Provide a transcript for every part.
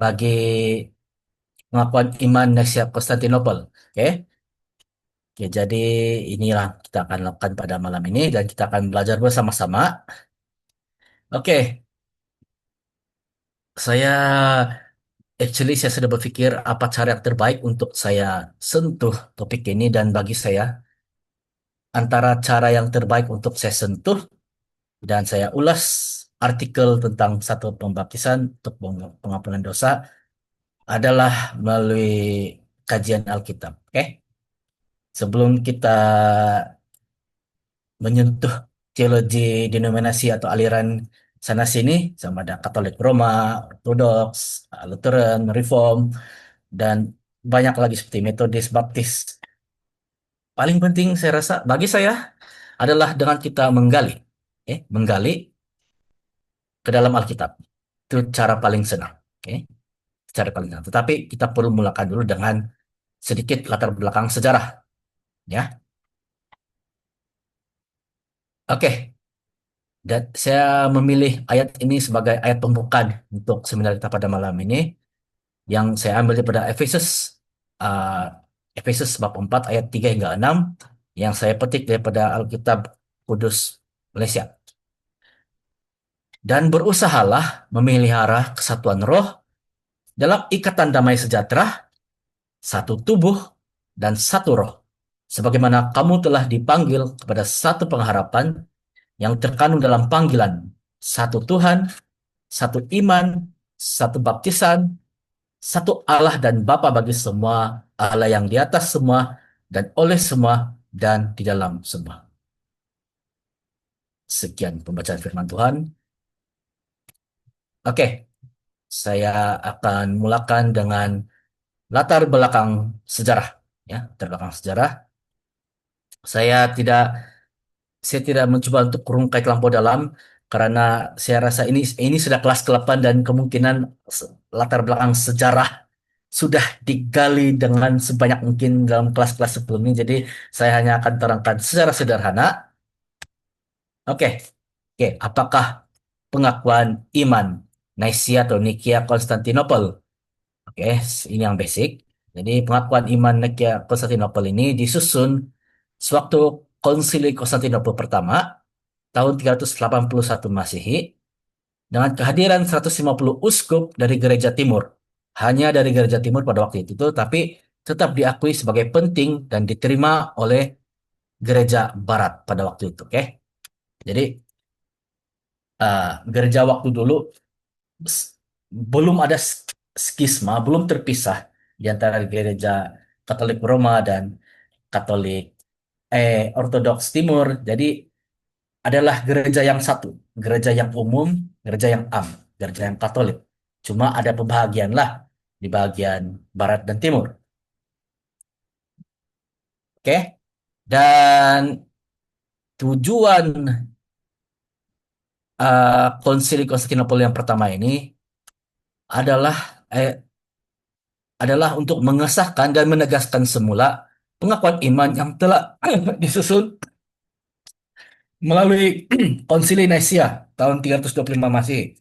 bagi pengakuan iman Nesia Konstantinopel. Oke, Oke, jadi inilah kita akan lakukan pada malam ini dan kita akan belajar bersama-sama. Oke, saya saya sudah berpikir apa cara yang terbaik untuk saya sentuh topik ini dan bagi saya antara cara yang terbaik untuk saya sentuh dan saya ulas artikel tentang satu pembaptisan untuk pengampunan dosa adalah melalui kajian Alkitab. Oke, sebelum kita menyentuh teologi denominasi atau aliran sana sini, sama ada Katolik Roma, Ortodoks, Lutheran, Reform, dan banyak lagi seperti Metodis, Baptis. Paling penting saya rasa bagi saya adalah dengan kita menggali, menggali ke dalam Alkitab. Itu cara paling senang. Oke, cara paling senang. Tetapi kita perlu mulakan dulu dengan sedikit latar belakang sejarah, ya. Oke, dan saya memilih ayat ini sebagai ayat pembukaan untuk seminar kita pada malam ini yang saya ambil daripada uh, Efesus bab 4 ayat 3 hingga 6 yang saya petik daripada Alkitab Kudus Malaysia. Dan berusahalah memelihara kesatuan roh dalam ikatan damai sejahtera, satu tubuh dan satu roh. Sebagaimana kamu telah dipanggil kepada satu pengharapan yang terkandung dalam panggilan, satu Tuhan, satu iman, satu baptisan, satu Allah dan Bapa bagi semua, Allah yang di atas semua, dan oleh semua, dan di dalam semua. Sekian pembacaan firman Tuhan. Oke, saya akan mulakan dengan latar belakang sejarah. Ya, latar belakang sejarah. Saya tidak saya tidak mencoba untuk kurungkai terlampau dalam karena saya rasa ini sudah kelas ke-8 dan kemungkinan latar belakang sejarah sudah digali dengan sebanyak mungkin dalam kelas-kelas sebelumnya. Jadi saya hanya akan terangkan secara sederhana. Oke, oke, apakah pengakuan iman Nicaea atau Nikia Konstantinopel? Oke, ini yang basic. Jadi pengakuan iman Nikia Konstantinopel ini disusun sewaktu Konsili Konstantinopel pertama tahun 381 Masehi dengan kehadiran 150 uskup dari gereja timur. Hanya dari gereja timur pada waktu itu, tapi tetap diakui sebagai penting dan diterima oleh gereja barat pada waktu itu. Oke, jadi uh, gereja waktu dulu s- belum ada skisma, belum terpisah di antara gereja Katolik Roma dan Katolik Ortodoks Timur. Jadi adalah gereja yang satu, gereja yang umum, gereja yang gereja yang Katolik. Cuma ada pembahagian lah di bagian barat dan timur. Oke. Dan tujuan Konsili Konstantinopel yang pertama ini adalah adalah untuk mengesahkan dan menegaskan semula pengakuan iman yang telah disusun melalui Konsili Nicea tahun 325 Masehi.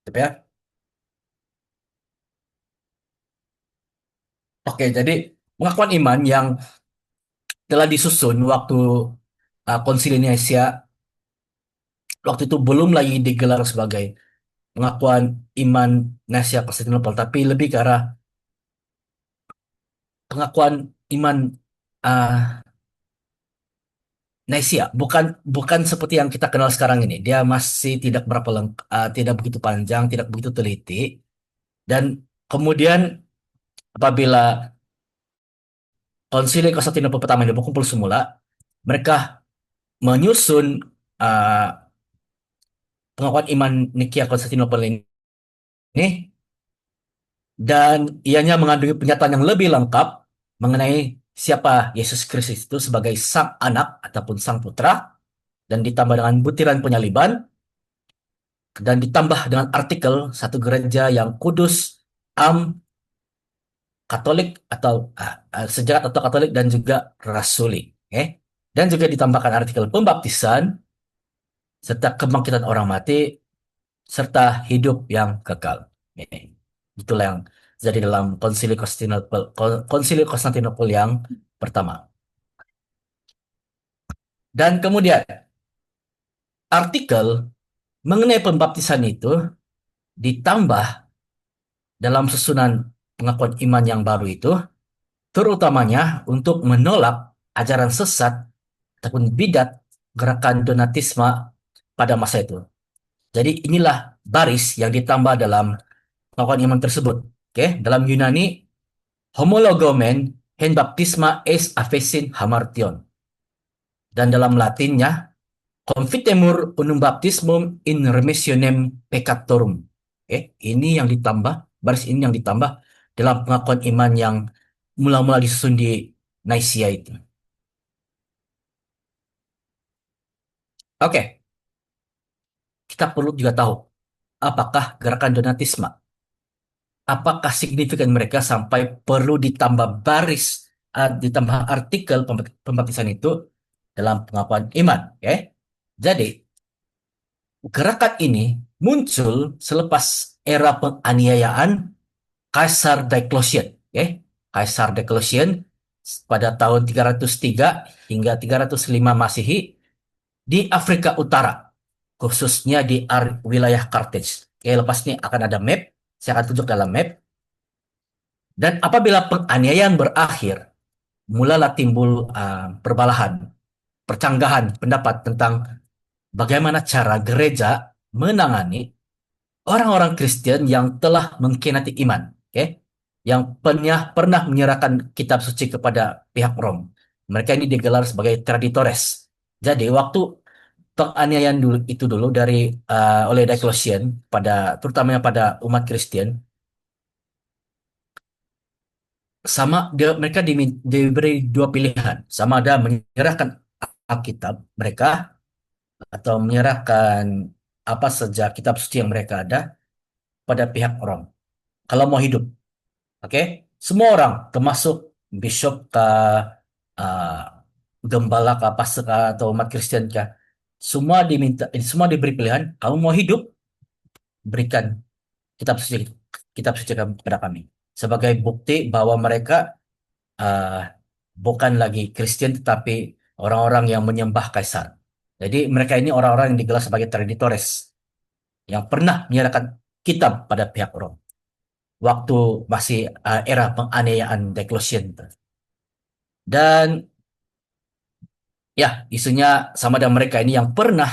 Gitu ya. Oke, jadi pengakuan iman yang telah disusun waktu Konsili Nicea waktu itu belum lagi digelar sebagai pengakuan iman Nicea Konstantinopel, tapi lebih ke arah pengakuan iman uh, Nicea, bukan bukan seperti yang kita kenal sekarang ini. Dia masih tidak berapa tidak begitu panjang, tidak begitu teliti, dan kemudian apabila Konsili Konstantinopel pertama ini berkumpul semula, mereka menyusun uh, pengakuan iman Nikia Konstantinopel ini dan ianya mengandungi pernyataan yang lebih lengkap mengenai siapa Yesus Kristus itu sebagai sang anak ataupun sang putra dan ditambah dengan butiran penyaliban dan ditambah dengan artikel satu gereja yang kudus, am, Katolik atau sejagat atau Katolik dan juga rasuli. Okay? Dan juga ditambahkan artikel pembaptisan serta kebangkitan orang mati serta hidup yang kekal. Okay. Itulah yang jadi dalam Konsili Konstantinopel yang pertama. Dan kemudian artikel mengenai pembaptisan itu ditambah dalam susunan pengakuan iman yang baru itu, terutamanya untuk menolak ajaran sesat ataupun bidat gerakan Donatisme pada masa itu. Jadi inilah baris yang ditambah dalam pengakuan iman tersebut. Oke, dalam Yunani homologomen hen baptisma es aphesin hamartion, dan dalam Latinnya confitemur unum baptismum in remissionem peccatorum. Oke, ini yang ditambah, baris ini yang ditambah dalam pengakuan iman yang mula-mula disusun di Nicaea itu. Oke, kita perlu juga tahu apakah gerakan Donatisme, apakah signifikan mereka sampai perlu ditambah baris, ditambah artikel pembaptisan itu dalam pengakuan iman. Oke, jadi gerakan ini muncul selepas era penganiayaan Kaisar Diocletian. Okay? Kaisar Diocletian pada tahun 303 hingga 305 Masehi di Afrika Utara, khususnya di wilayah Carthage. Oke, lepas ini akan ada map, saya akan tunjuk dalam map. Dan apabila penganiayaan berakhir, mulalah timbul perbalahan, percanggahan pendapat tentang bagaimana cara gereja menangani orang-orang Kristen yang telah mengkhianati iman, okay? Yang pernah menyerahkan kitab suci kepada pihak Rom. Mereka ini digelar sebagai traditores. Jadi waktu penganiayaan dulu dari oleh Diocletian terutamanya pada umat Kristen, mereka diberi dua pilihan, sama ada menyerahkan Alkitab mereka atau menyerahkan apa saja kitab suci yang mereka ada pada pihak Rom. Kalau mau hidup, oke, semua orang, termasuk bishop kah, uh, gembala kah, pastor kah, atau umat Kristen kah, semua diberi pilihan. Kamu mau hidup, berikan kitab suci, kepada kami sebagai bukti bahwa mereka uh, bukan lagi Kristen tetapi orang-orang yang menyembah kaisar. Jadi mereka ini orang-orang yang digelar sebagai traditores yang pernah menyerahkan kitab pada pihak Rom waktu masih era penganiayaan Diocletian. Dan ya, isunya sama dengan mereka ini yang pernah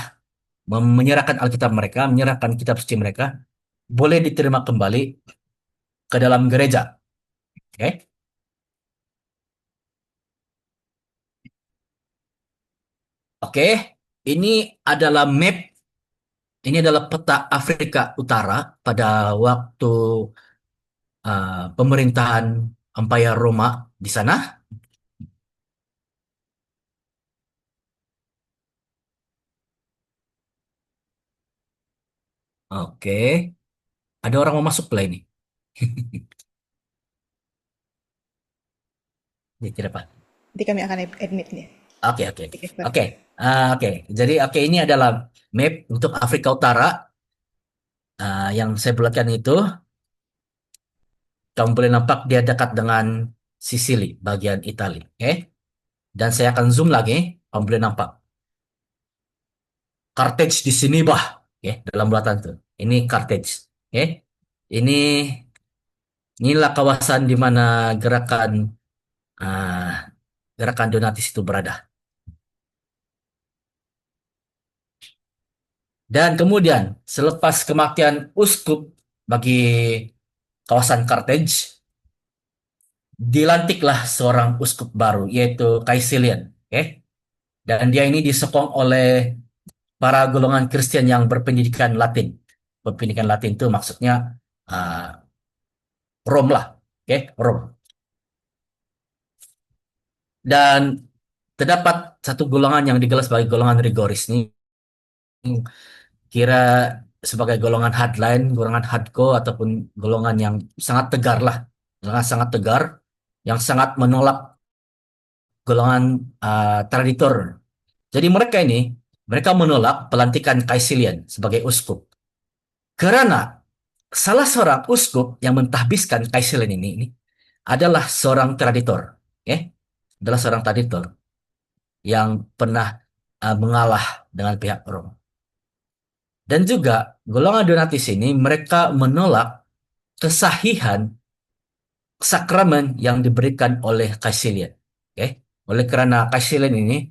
menyerahkan Alkitab mereka, menyerahkan kitab suci mereka, boleh diterima kembali ke dalam gereja. Oke, oke. Ini adalah map, ini adalah peta Afrika Utara pada waktu pemerintahan Empire Roma di sana. Oke, ada orang mau masuk lah ini. Ya, tidak Pak. Nanti kami akan admit dia. Oke, oke, Oke, Pak. oke. Oke. Jadi ini adalah map untuk Afrika Utara. Yang saya bulatkan itu, kamu boleh nampak dia dekat dengan Sicily, bagian Italia. Oke. Dan saya akan zoom lagi, kamu boleh nampak. Carthage di sini, bah. Oke, dalam bulatan itu. Ini Carthage. Oke. Ini inilah kawasan di mana ah, gerakan Donatis itu berada. Dan kemudian selepas kematian uskup bagi kawasan Carthage, dilantiklah seorang uskup baru yaitu Caecilian. Oke. Dan dia ini disokong oleh para golongan Kristen yang berpendidikan Latin. Berpendidikan Latin itu maksudnya uh, Rom lah, oke, Rom. Dan terdapat satu golongan yang digelar sebagai golongan rigoris ini, kira sebagai golongan hardline, golongan hardcore ataupun golongan yang sangat tegar lah, golongan sangat tegar yang sangat menolak golongan traditor. Jadi mereka menolak pelantikan Caecilian sebagai uskup karena salah seorang uskup yang mentahbiskan Kaiselen ini adalah seorang traditor, oke? Adalah seorang traditor yang pernah mengalah dengan pihak Roma. Dan juga golongan Donatis ini mereka menolak kesahihan sakramen yang diberikan oleh Kaisilian. Oke? Oleh karena Kaisilian ini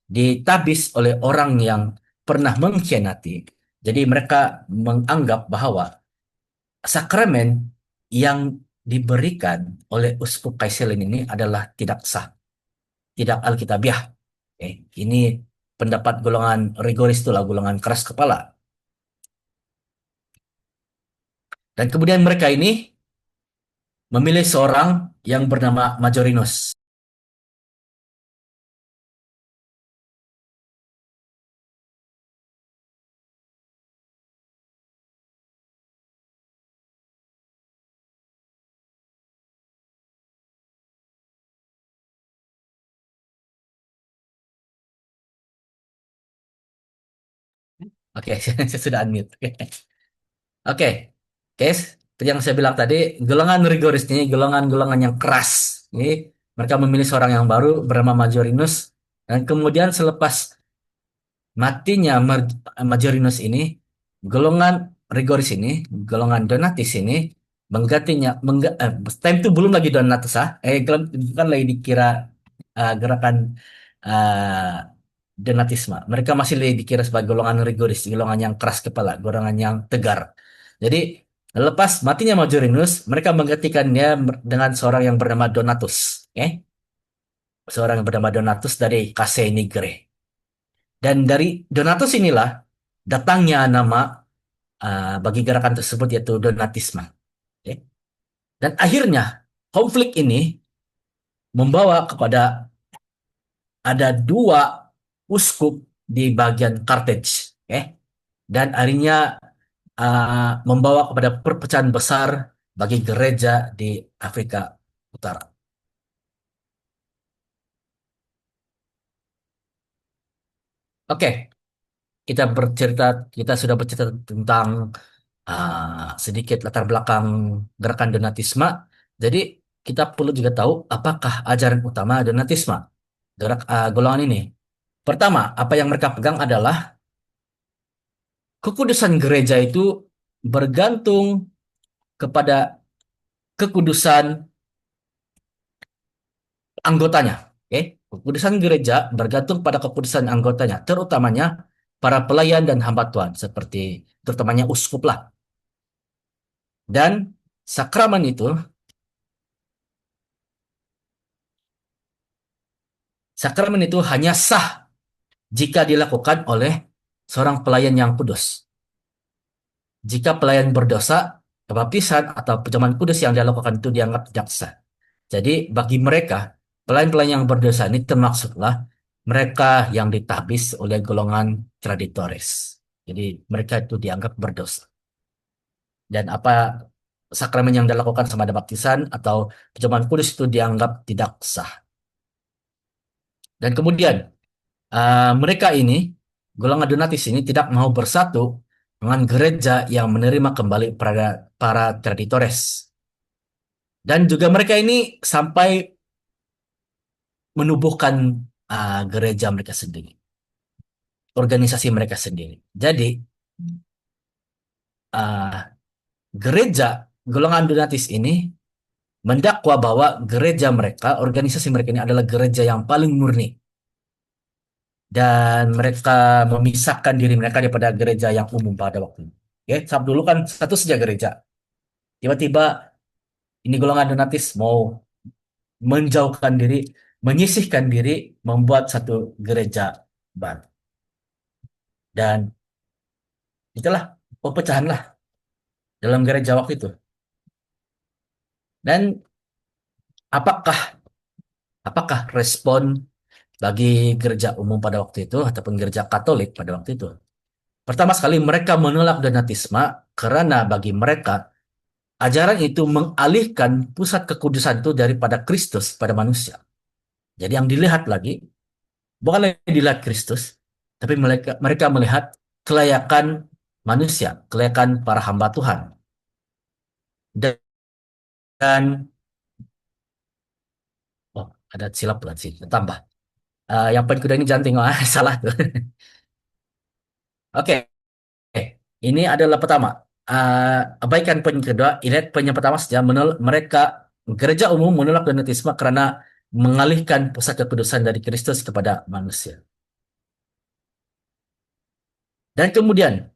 ditabis oleh orang yang pernah mengkhianati. Jadi mereka menganggap bahwa sakramen yang diberikan oleh uskup Kaisilian ini adalah tidak sah, tidak alkitabiah. Oke? Ini pendapat golongan rigoris itulah, golongan keras kepala. Dan kemudian mereka ini memilih seorang yang bernama Majorinus. Oke, saya sudah unmute. Oke, guys, seperti yang saya bilang tadi, golongan rigoris ini golongan-golongan yang keras. Ini mereka memilih seorang yang baru bernama Majorinus, dan kemudian selepas matinya Majorinus ini, golongan rigoris ini, golongan Donatis ini menggantinya, time itu belum lagi Donatus, bukan lagi dikira gerakan uh, Donatisme. Mereka masih dikira sebagai golongan rigoris, golongan yang keras kepala, golongan yang tegar. Jadi lepas matinya Majorinus, mereka menggantikannya dengan seorang yang bernama Donatus, seorang yang bernama Donatus dari Casei Nigre. Dan dari Donatus inilah datangnya nama bagi gerakan tersebut yaitu Donatisme. Oke. Dan akhirnya konflik ini membawa kepada ada dua uskup di bagian Carthage, dan akhirnya membawa kepada perpecahan besar bagi gereja di Afrika Utara. Oke, kita sudah bercerita tentang sedikit latar belakang gerakan Donatisme. Jadi kita perlu juga tahu apakah ajaran utama Donatisme, golongan ini. Pertama, apa yang mereka pegang adalah kekudusan gereja itu bergantung kepada kekudusan anggotanya. Oke, kekudusan gereja bergantung pada kekudusan anggotanya, terutamanya para pelayan dan hamba Tuhan, seperti terutamanya uskup lah. Dan sakramen itu hanya sah jika dilakukan oleh seorang pelayan yang kudus. Jika pelayan berdosa, kebaptisan atau pencemaran kudus yang dilakukan itu dianggap tidak sah. Jadi bagi mereka, pelayan-pelayan yang berdosa ini termaksudlah mereka yang ditahbis oleh golongan traditores. Jadi mereka itu dianggap berdosa. Dan apa sakramen yang dilakukan sama ada baptisan atau pencemaran kudus itu dianggap tidak sah. Dan kemudian mereka ini, golongan Donatis ini tidak mau bersatu dengan gereja yang menerima kembali para traditores. Dan juga mereka ini sampai menubuhkan gereja mereka sendiri, organisasi mereka sendiri. Jadi uh, gereja golongan Donatis ini mendakwa bahwa gereja mereka, organisasi mereka ini adalah gereja yang paling murni. Dan mereka memisahkan diri mereka daripada gereja yang umum pada waktu itu. Ya, saat dulu kan satu saja gereja. Tiba-tiba ini golongan Donatis mau menjauhkan diri, menyisihkan diri, membuat satu gereja baru. Dan itulah perpecahan lah dalam gereja waktu itu. Dan apakah apakah respon bagi gereja umum pada waktu itu ataupun gereja Katolik pada waktu itu? Pertama sekali mereka menolak Donatisme karena bagi mereka ajaran itu mengalihkan pusat kekudusan itu daripada Kristus pada manusia. Jadi yang dilihat lagi bukan lagi dilihat Kristus, tapi mereka melihat kelayakan manusia, kelayakan para hamba Tuhan. Dan oh, ada silap lagi sih, tambah. Yang poin kedua ini jangan tengok, salah tuh. Oke, ini adalah pertama. Abaikan poin kedua, ingat poin yang pertama saja. Mereka gereja umum menolak donatisme karena mengalihkan pusat kekudusan dari Kristus kepada manusia. Dan kemudian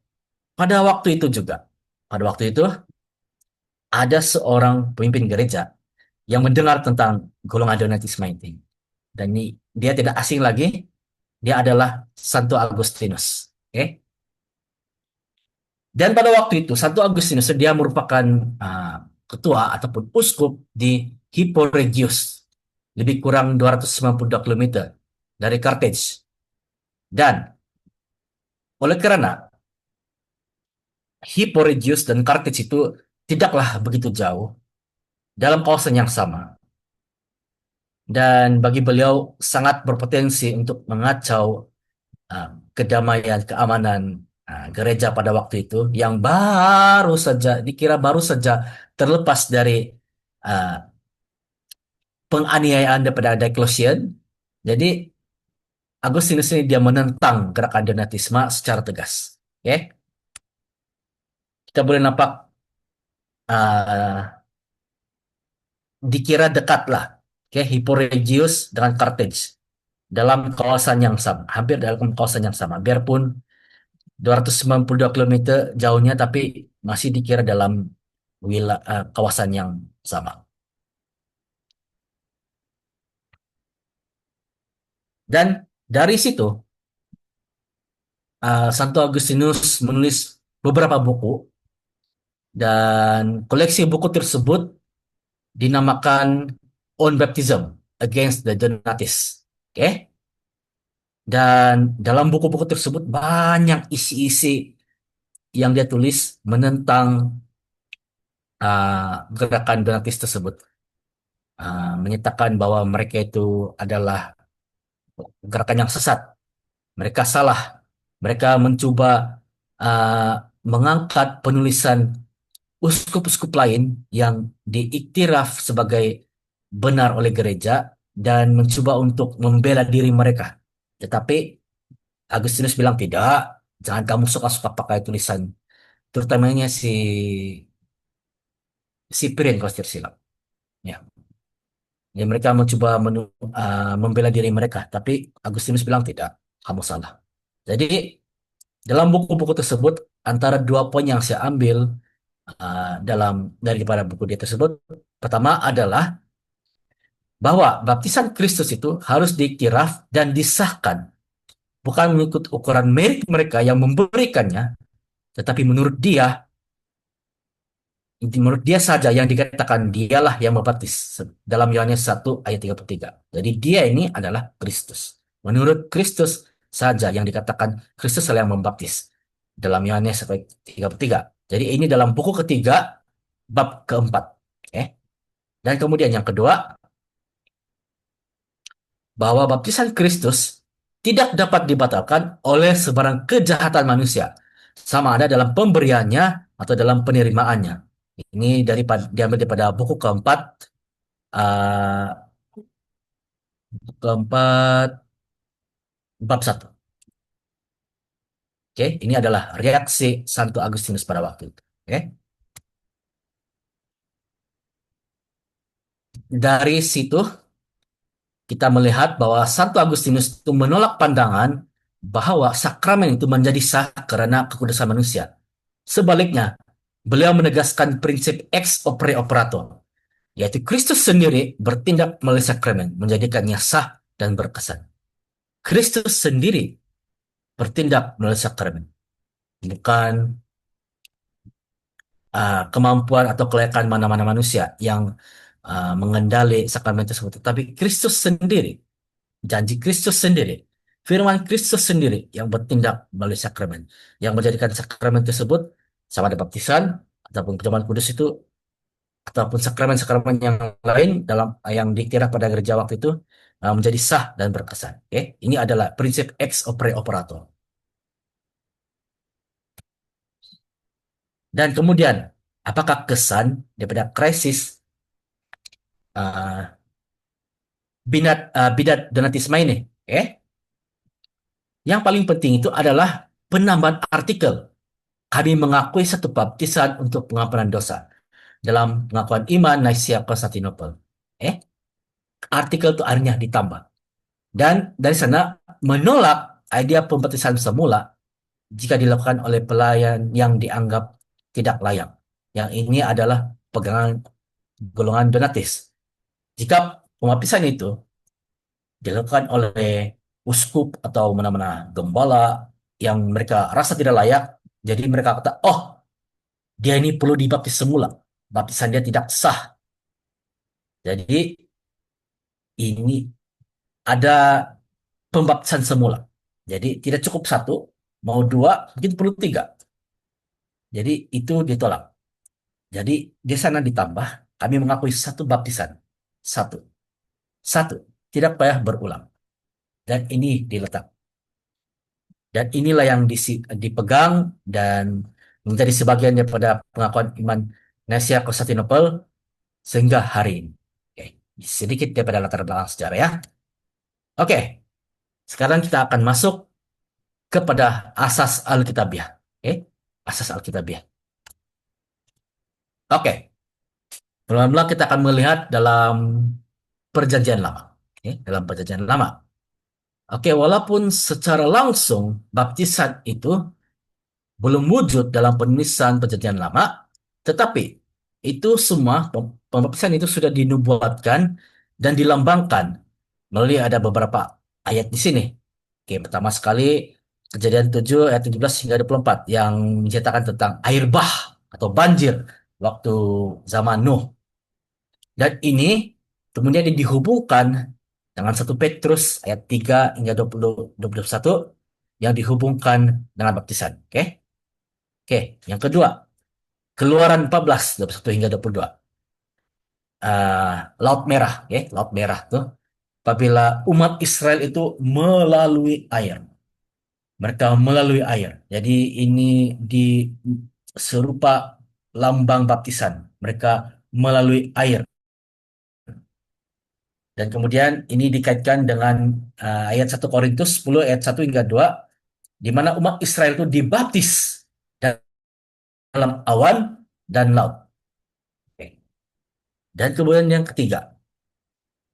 pada waktu itu juga, pada waktu itu ada seorang pemimpin gereja yang mendengar tentang golongan donatisme ini. Dan ini dia tidak asing lagi, dia adalah Santo Agustinus. Oke? Dan pada waktu itu, Santo Agustinus dia merupakan uh, ketua ataupun uskup di Hippo Regius, lebih kurang 292 km dari Carthage. Dan oleh karena Hippo Regius dan Carthage itu tidaklah begitu jauh dalam kawasan yang sama, dan bagi beliau sangat berpotensi untuk mengacau kedamaian, keamanan gereja pada waktu itu yang baru saja dikira baru saja terlepas dari uh, penganiayaan daripada Diocletian. Jadi Agustinus ini dia menentang gerakan Donatisme secara tegas. Oke, kita boleh nampak uh, dikira dekatlah, oke, Hipporegius dengan Carthage dalam kawasan yang sama, hampir dalam kawasan yang sama. Biarpun 292 km jauhnya, tapi masih dikira dalam kawasan yang sama. Dan dari situ, Santo Agustinus menulis beberapa buku, dan koleksi buku tersebut dinamakan On Baptism Against the Donatists. Oke? Dan dalam buku-buku tersebut banyak isi-isi yang dia tulis menentang gerakan Donatis tersebut. Menyatakan bahwa mereka itu adalah gerakan yang sesat. Mereka salah. Mereka mencoba uh, mengangkat penulisan uskup-uskup lain yang diiktiraf sebagai benar oleh gereja dan mencoba untuk membela diri mereka. Tetapi Agustinus bilang tidak, jangan kamu suka-suka pakai tulisan, terutamanya si Pirin kalau tidak silap. Ya. Ya, mereka mencoba membela diri mereka, tapi Agustinus bilang tidak, kamu salah. Jadi dalam buku-buku tersebut antara dua poin yang saya ambil daripada buku dia tersebut, pertama adalah bahwa baptisan Kristus itu harus diiktiraf dan disahkan bukan mengikut ukuran merit mereka yang memberikannya, tetapi menurut dia saja yang dikatakan dialah yang membaptis dalam Yohanes 1 ayat 33. Jadi dia ini adalah Kristus. Menurut Kristus saja yang dikatakan Kristus adalah yang membaptis dalam Yohanes 1 ayat 33. Jadi ini dalam buku ketiga bab keempat. Oke. Dan kemudian yang kedua, bahwa baptisan Kristus tidak dapat dibatalkan oleh sebarang kejahatan manusia, sama ada dalam pemberiannya atau dalam penerimaannya. Ini diambil daripada buku keempat, uh, keempat bab satu. Oke, ini adalah reaksi Santo Agustinus pada waktu itu. Oke, dari situ kita melihat bahwa Santo Agustinus itu menolak pandangan bahwa sakramen itu menjadi sah karena kekudusan manusia. Sebaliknya, beliau menegaskan prinsip ex opere operato, yaitu Kristus sendiri bertindak melalui sakramen, menjadikannya sah dan berkesan. Kristus sendiri bertindak melalui sakramen, bukan kemampuan atau kelayakan mana-mana manusia yang mengendali sakramen tersebut, tetapi Kristus sendiri, janji Kristus sendiri, firman Kristus sendiri yang bertindak melalui sakramen, yang menjadikan sakramen tersebut sama ada baptisan ataupun perjamuan kudus itu ataupun sakramen-sakramen yang lain dalam yang dikira pada gereja waktu itu menjadi sah dan berkesan. Oke, ini adalah prinsip ex opere operato. Dan kemudian Apakah kesan daripada krisis uh, bidat donatisme ini? Yang paling penting itu adalah penambahan artikel. Kami mengakui satu baptisan untuk pengampunan dosa dalam pengakuan iman Naisya Konstantinopel. Eh, Artikel itu akhirnya ditambah. Dan dari sana menolak idea pembaptisan semula jika dilakukan oleh pelayan yang dianggap tidak layak. Yang ini adalah pegangan golongan Donatis. Jika pembaptisan itu dilakukan oleh uskup atau mana-mana gembala yang mereka rasa tidak layak, jadi mereka kata, oh, dia ini perlu dibaptis semula. Baptisan dia tidak sah. Jadi ini ada pembaptisan semula. Jadi tidak cukup satu, mau dua, mungkin perlu tiga. Jadi itu ditolak. Jadi di sana ditambah, kami mengakui satu baptisan. Satu. Satu. Tidak payah berulang. Dan ini diletak. Dan inilah yang dipegang dan menjadi sebagian daripada pengakuan iman Nasia Konstantinopel sehingga hari ini. Oke, sedikit daripada latar belakang sejarah ya. Oke, sekarang kita akan masuk kepada asas Alkitabiah. Oke, asas Alkitabiah. Oke, pelan-pelan kita akan melihat dalam Perjanjian Lama. Oke, dalam Perjanjian Lama. Oke, walaupun secara langsung baptisan itu belum wujud dalam penulisan Perjanjian Lama, tetapi itu semua pembaptisan itu sudah dinubuatkan dan dilambangkan melalui ada beberapa ayat di sini. Oke, pertama sekali Kejadian 7 ayat 17 hingga 24 yang menceritakan tentang air bah atau banjir waktu zaman Nuh. Dan ini kemudian dihubungkan dengan 1 Petrus ayat 3 hingga 21 yang dihubungkan dengan baptisan. Oke. Oke, yang kedua, Keluaran 14, 21 hingga 22. Laut Merah, ya, Laut Merah tuh. Apabila umat Israel itu melalui air. Mereka melalui air. Jadi ini di serupa lambang baptisan. Mereka melalui air. Dan kemudian ini dikaitkan dengan ayat 1 Korintus 10 ayat 1 hingga 2, di mana umat Israel itu dibaptis dalam awan dan laut. Oke. Dan kemudian yang ketiga,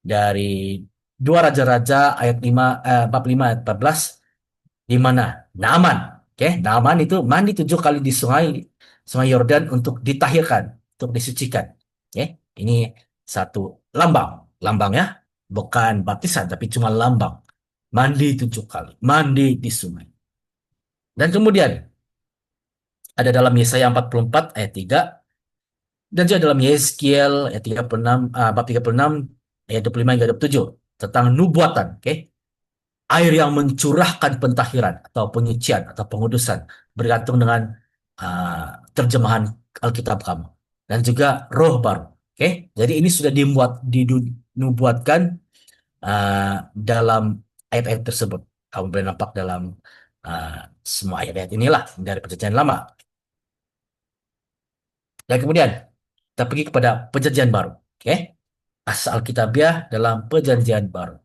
dari dua raja-raja ayat 5 bab 5 ayat 14 di mana Naaman, oke, Naaman itu mandi 7 kali di Sungai Yordan untuk ditahirkan, untuk disucikan. Oke, ini satu lambang, lambang ya, bukan baptisan tapi cuma lambang. Mandi 7 kali, mandi di sungai. Dan kemudian ada dalam Yesaya 44 ayat 3 dan juga dalam Yeskiel ayat 36 bab 36 ayat 25 hingga 27 tentang nubuatan, oke? Air yang mencurahkan pentahiran atau penyucian atau pengudusan bergantung dengan terjemahan Alkitab kamu dan juga roh baru. Oke, jadi ini sudah dinubuatkan dalam ayat-ayat tersebut. Kamu boleh nampak dalam uh, semua ayat-ayat inilah dari Perjanjian Lama. Dan kemudian kita pergi kepada Perjanjian Baru. Oke, asal Alkitabiah dalam Perjanjian Baru.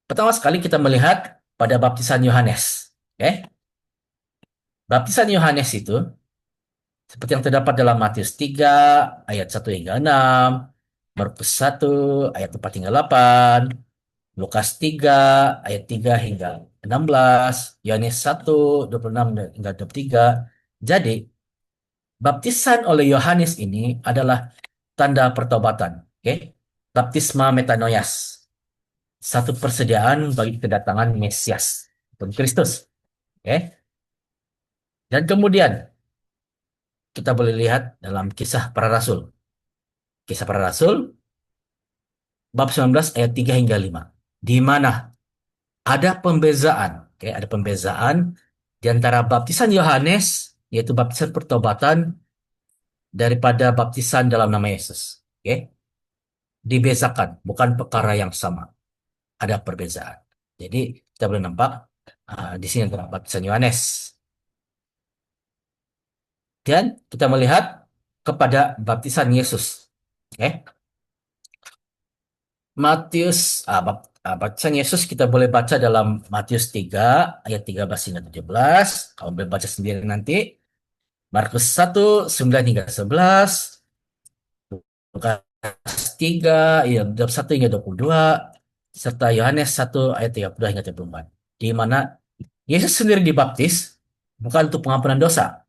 Pertama sekali kita melihat pada baptisan Yohanes. Oke, baptisan Yohanes itu seperti yang terdapat dalam Matius 3 ayat 1 hingga 6, Markus 1 ayat 4 hingga 8, Lukas 3 ayat 3 hingga 16, Yohanes 1 26 hingga 23. Jadi, baptisan oleh Yohanes ini adalah tanda pertobatan, oke? Baptisma metanoias, satu persediaan bagi kedatangan Mesias, pun Kristus, oke? Dan kemudian kita boleh lihat dalam kisah para rasul. Kisah para rasul bab 19 ayat 3 hingga 5. Di mana ada pembezaan, oke, ada pembezaan di antara baptisan Yohanes yaitu baptisan pertobatan daripada baptisan dalam nama Yesus. Oke, dibezakan, bukan perkara yang sama. Ada perbezaan. Jadi kita boleh nampak di sini antara baptisan Yohanes. Dan kita melihat kepada baptisan Yesus. Oke. Baptisan Yesus kita boleh baca dalam Matius 3 ayat 13 hingga 17. Kamu boleh baca sendiri nanti. Markus 1 9 hingga 11. Lukas 3 ya, 21 hingga 22. Serta Yohanes 1 ayat 32 hingga 34. Di mana Yesus sendiri dibaptis bukan untuk pengampunan dosa.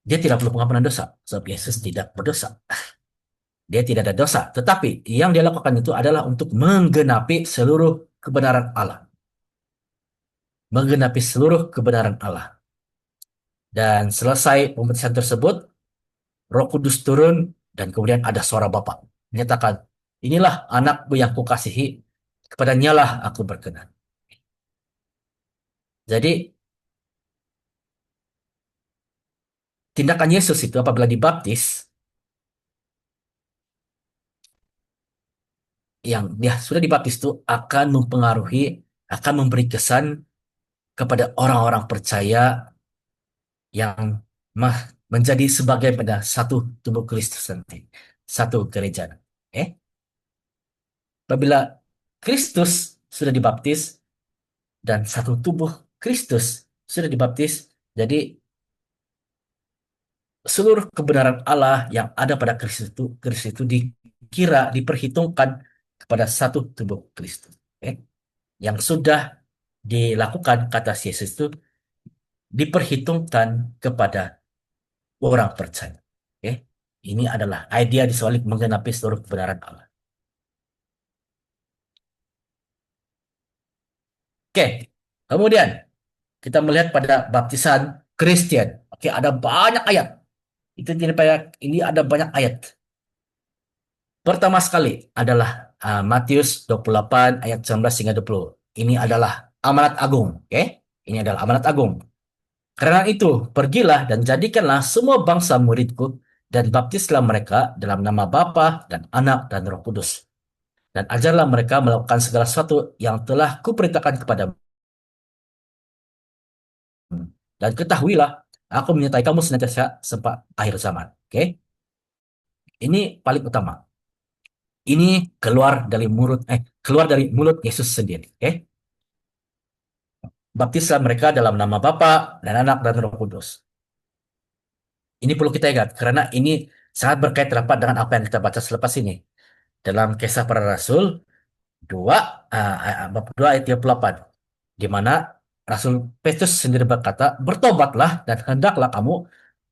Dia tidak perlu pengampunan dosa. Sebab Yesus tidak berdosa. Dia tidak ada dosa. Tetapi yang dia lakukan itu adalah untuk menggenapi seluruh kebenaran Allah. Menggenapi seluruh kebenaran Allah. Dan selesai pembaptisan tersebut, Roh Kudus turun dan kemudian ada suara Bapa menyatakan, inilah anakku yang kukasihi, kepadanya lah aku berkenan. Jadi tindakan Yesus itu apabila dibaptis, yang dia sudah dibaptis itu akan mempengaruhi, akan memberi kesan kepada orang-orang percaya yang menjadi sebagai pada satu tubuh Kristus nanti, satu gereja. Eh, Apabila Kristus sudah dibaptis dan satu tubuh Kristus sudah dibaptis, jadi seluruh kebenaran Allah yang ada pada Kristus itu dikira, diperhitungkan kepada satu tubuh Kristus. Yang sudah dilakukan kata Yesus itu diperhitungkan kepada orang percaya. Oke, ini adalah idea di sebalik menggenapi seluruh kebenaran Allah. Oke, kemudian kita melihat pada baptisan Kristen. Oke, ada banyak ayat. Itu jadi banyak, ini ada banyak ayat. Pertama sekali adalah Matius 28 ayat 19 hingga 20. Ini adalah amanat agung. Oke, ini adalah amanat agung. Karena itu, pergilah dan jadikanlah semua bangsa muridku dan baptislah mereka dalam nama Bapa dan Anak dan Roh Kudus. Dan ajarlah mereka melakukan segala sesuatu yang telah kuperintahkan kepadamu. Dan ketahuilah, aku menyertai kamu senantiasa sampai akhir zaman. Oke, ini paling utama. Ini keluar dari mulut Yesus sendiri. Oke, baptislah mereka dalam nama Bapa dan Anak dan Roh Kudus. Ini perlu kita ingat karena ini sangat berkait rapat dengan apa yang kita baca selepas ini. Dalam Kisah Para Rasul 2 bab 2 ayat 38, di mana Rasul Petrus sendiri berkata, "Bertobatlah dan hendaklah kamu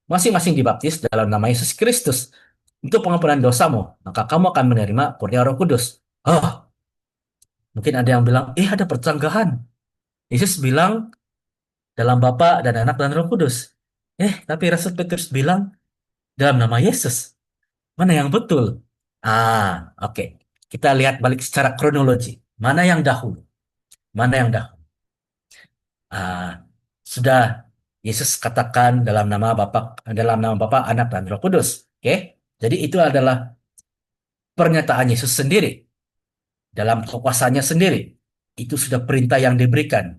masing-masing dibaptis dalam nama Yesus Kristus untuk pengampunan dosamu, maka kamu akan menerima kurnia Roh Kudus." Oh, mungkin ada yang bilang, ada percanggahan. Yesus bilang dalam Bapa dan Anak dan Roh Kudus. Tapi Rasul Petrus bilang dalam nama Yesus. Mana yang betul? Oke. Kita lihat balik secara kronologi. Mana yang dahulu? Mana yang dahulu? Ah, sudah Yesus katakan dalam nama Bapa, Anak dan Roh Kudus. Oke. Jadi itu adalah pernyataan Yesus sendiri dalam kekuasaannya sendiri. Itu sudah perintah yang diberikan.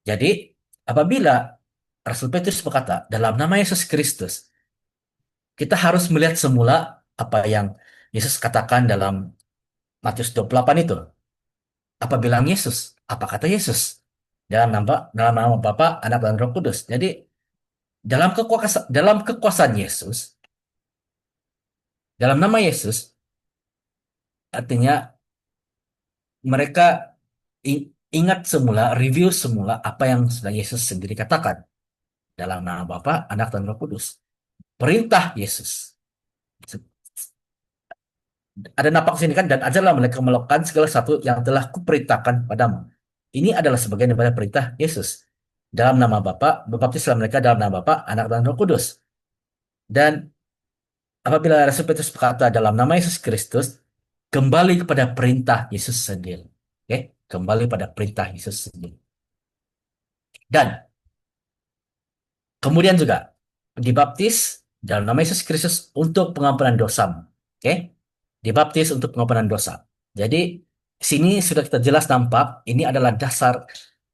Jadi apabila Rasul Petrus berkata dalam nama Yesus Kristus, kita harus melihat semula apa yang Yesus katakan dalam Matius 28 itu. Apa bilang Yesus? Apa kata Yesus? Dalam nama Bapa, Anak dan Roh Kudus. Jadi dalam kekuasaan Yesus, dalam nama Yesus, artinya mereka ingat semula, review semula apa yang sudah Yesus sendiri katakan dalam nama Bapa, Anak dan Roh Kudus. Perintah Yesus. Ada napak sini kan, dan ajarlah mereka melakukan segala sesuatu yang telah kuperintahkan padamu. Ini adalah sebagian daripada perintah Yesus. Dalam nama Bapa, baptislah mereka dalam nama Bapa, Anak dan Roh Kudus. Dan apabila Rasul Petrus berkata dalam nama Yesus Kristus, kembali kepada perintah Yesus sendiri. Oke, kembali pada perintah Yesus sendiri. Dan kemudian juga dibaptis dalam nama Yesus Kristus untuk pengampunan dosa. Oke, dibaptis untuk pengampunan dosa. Jadi sini sudah kita jelas nampak ini adalah dasar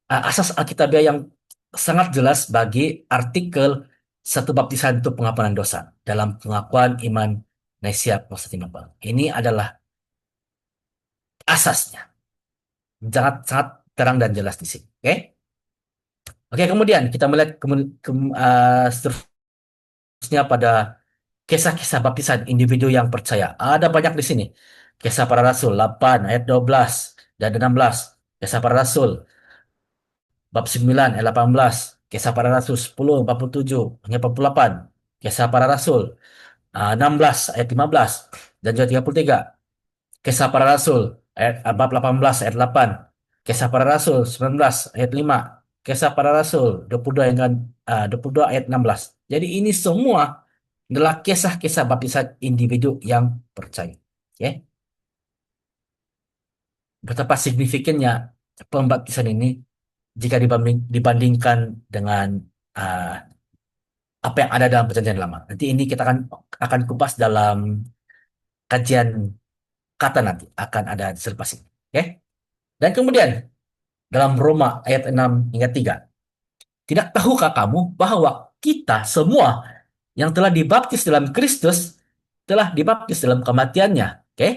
asas Alkitabiah yang sangat jelas bagi artikel satu baptisan untuk pengampunan dosa dalam pengakuan iman Naisia Konstantinopel. Ini adalah asasnya, sangat sangat terang dan jelas di sini. Oke, oke. Kemudian kita melihat seterusnya pada kisah-kisah baptisan individu yang percaya. Ada banyak di sini. Kisah para Rasul 8 ayat 12 dan 16. Kisah para Rasul bab 9 ayat 18. Kisah para Rasul 10 47 hingga 48. Kisah para Rasul 16 ayat 15 dan juga 33. Kisah para Rasul bab 18 ayat 8. Kisah para Rasul 19 ayat 5. Kisah para Rasul 22 ayat 22 ayat 16. Jadi ini semua adalah kisah-kisah baptisan individu yang percaya. Oke. Betapa signifikannya pembaptisan ini jika dibandingkan dengan uh, apa yang ada dalam perjanjian lama. Nanti ini kita akan kupas dalam kajian kata nanti akan ada selepas ini. Oke. Dan kemudian dalam Roma ayat 6 hingga 3. Tidak tahukah kamu bahwa kita semua yang telah dibaptis dalam Kristus telah dibaptis dalam kematiannya? Oke.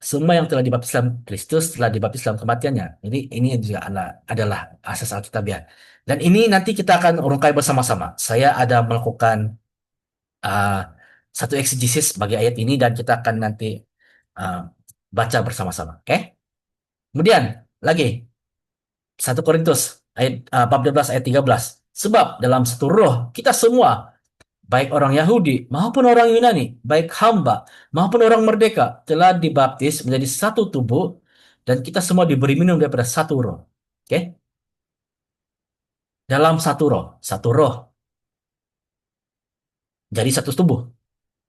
Semua yang telah dibaptis dalam Kristus telah dibaptis dalam kematiannya. Jadi ini juga adalah asas Alkitabiah. Dan ini nanti kita akan urungkai bersama-sama. Saya ada melakukan uh, satu eksegesis bagi ayat ini dan kita akan nanti uh, baca bersama-sama. Oke? Kemudian lagi 1 Korintus bab 12 ayat 13. Sebab dalam satu roh kita semua, baik orang Yahudi maupun orang Yunani, baik hamba maupun orang merdeka, telah dibaptis menjadi satu tubuh dan kita semua diberi minum daripada satu roh. Oke? Dalam satu roh. Jadi satu tubuh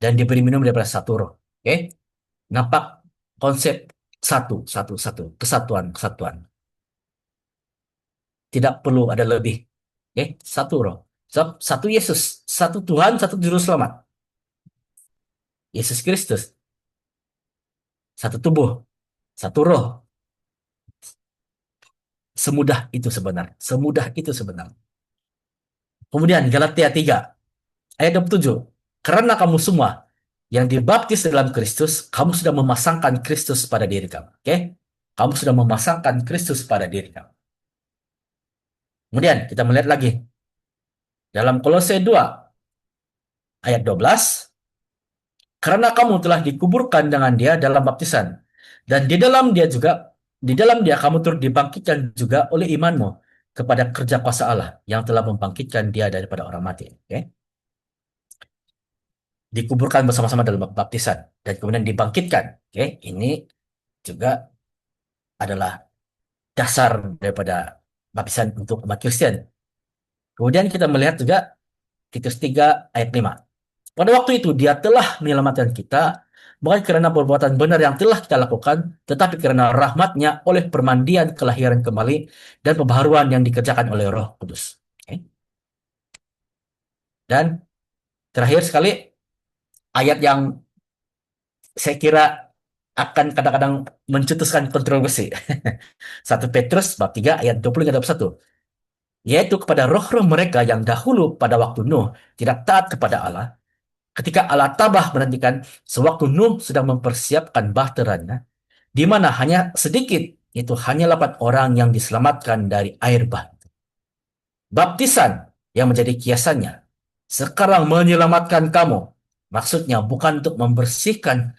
dan diberi minum daripada satu roh. Oke? Nampak konsep satu, kesatuan, kesatuan. Tidak perlu ada lebih. Oke? Satu roh. Satu Yesus, satu Tuhan, satu juru selamat. Yesus Kristus, satu tubuh, satu roh. Semudah itu sebenarnya. Semudah itu sebenarnya. Kemudian Galatia 3 ayat 27. Karena kamu semua yang dibaptis dalam Kristus, kamu sudah memasangkan Kristus pada diri kamu. Oke? Kamu sudah memasangkan Kristus pada diri kamu. Kemudian kita melihat lagi dalam Kolose 2 ayat 12. Karena kamu telah dikuburkan dengan dia dalam baptisan. Dan di dalam dia kamu turut dibangkitkan juga oleh imanmu kepada kerja kuasa Allah yang telah membangkitkan dia daripada orang mati. Okay? Dikuburkan bersama-sama dalam baptisan dan kemudian dibangkitkan. Okay? Ini juga adalah dasar daripada baptisan untuk umat Kristen. Kemudian kita melihat juga Titus 3 ayat 5. Pada waktu itu dia telah menyelamatkan kita, bukan karena perbuatan benar yang telah kita lakukan, tetapi karena rahmatnya oleh permandian kelahiran kembali dan pembaharuan yang dikerjakan oleh Roh Kudus. Okay. Dan terakhir sekali, ayat yang saya kira akan kadang-kadang mencetuskan kontroversi. 1 Petrus bab 3 ayat 20-21. Yaitu kepada roh-roh mereka yang dahulu pada waktu Nuh tidak taat kepada Allah, ketika Allah tabah menantikan sewaktu Nuh sedang mempersiapkan bahteranya, di mana hanya sedikit, itu hanya 8 orang yang diselamatkan dari air bah. Baptisan yang menjadi kiasannya sekarang menyelamatkan kamu. Maksudnya bukan untuk membersihkan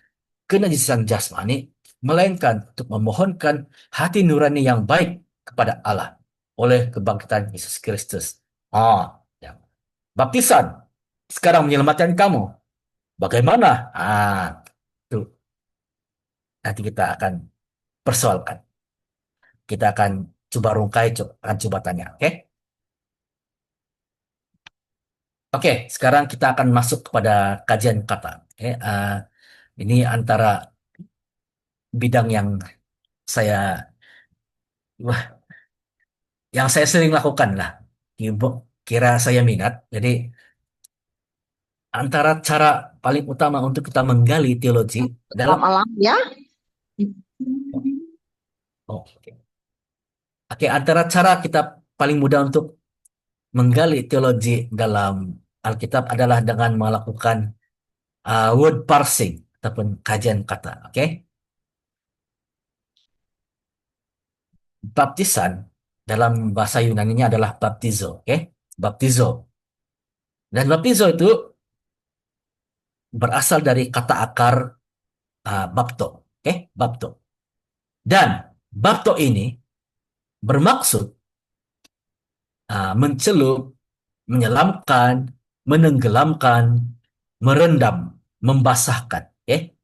kenajisan jasmani, melainkan untuk memohonkan hati nurani yang baik kepada Allah oleh kebangkitan Yesus Kristus. Ya. Baptisan sekarang menyelamatkan kamu. Bagaimana? Itu nanti kita akan persoalkan. Kita akan coba rungkai, akan coba tanya. Oke? Oke, sekarang kita akan masuk kepada kajian kata. Oke, ini antara bidang yang saya, wah, yang saya sering lakukan lah. Ibu kira saya minat. Jadi antara cara paling utama untuk kita menggali teologi dalam, Alam-alam ya. oh, oke. Oke, antara cara kita paling mudah untuk menggali teologi dalam Alkitab adalah dengan melakukan word parsing ataupun kajian kata. Oke, baptisan dalam bahasa Yunaninya adalah baptizo. Oke, baptizo. Dan baptizo itu berasal dari kata akar bapto. Oke, bapto. Dan bapto ini bermaksud mencelup, menyelamkan, menenggelamkan, merendam, membasahkan. Oke,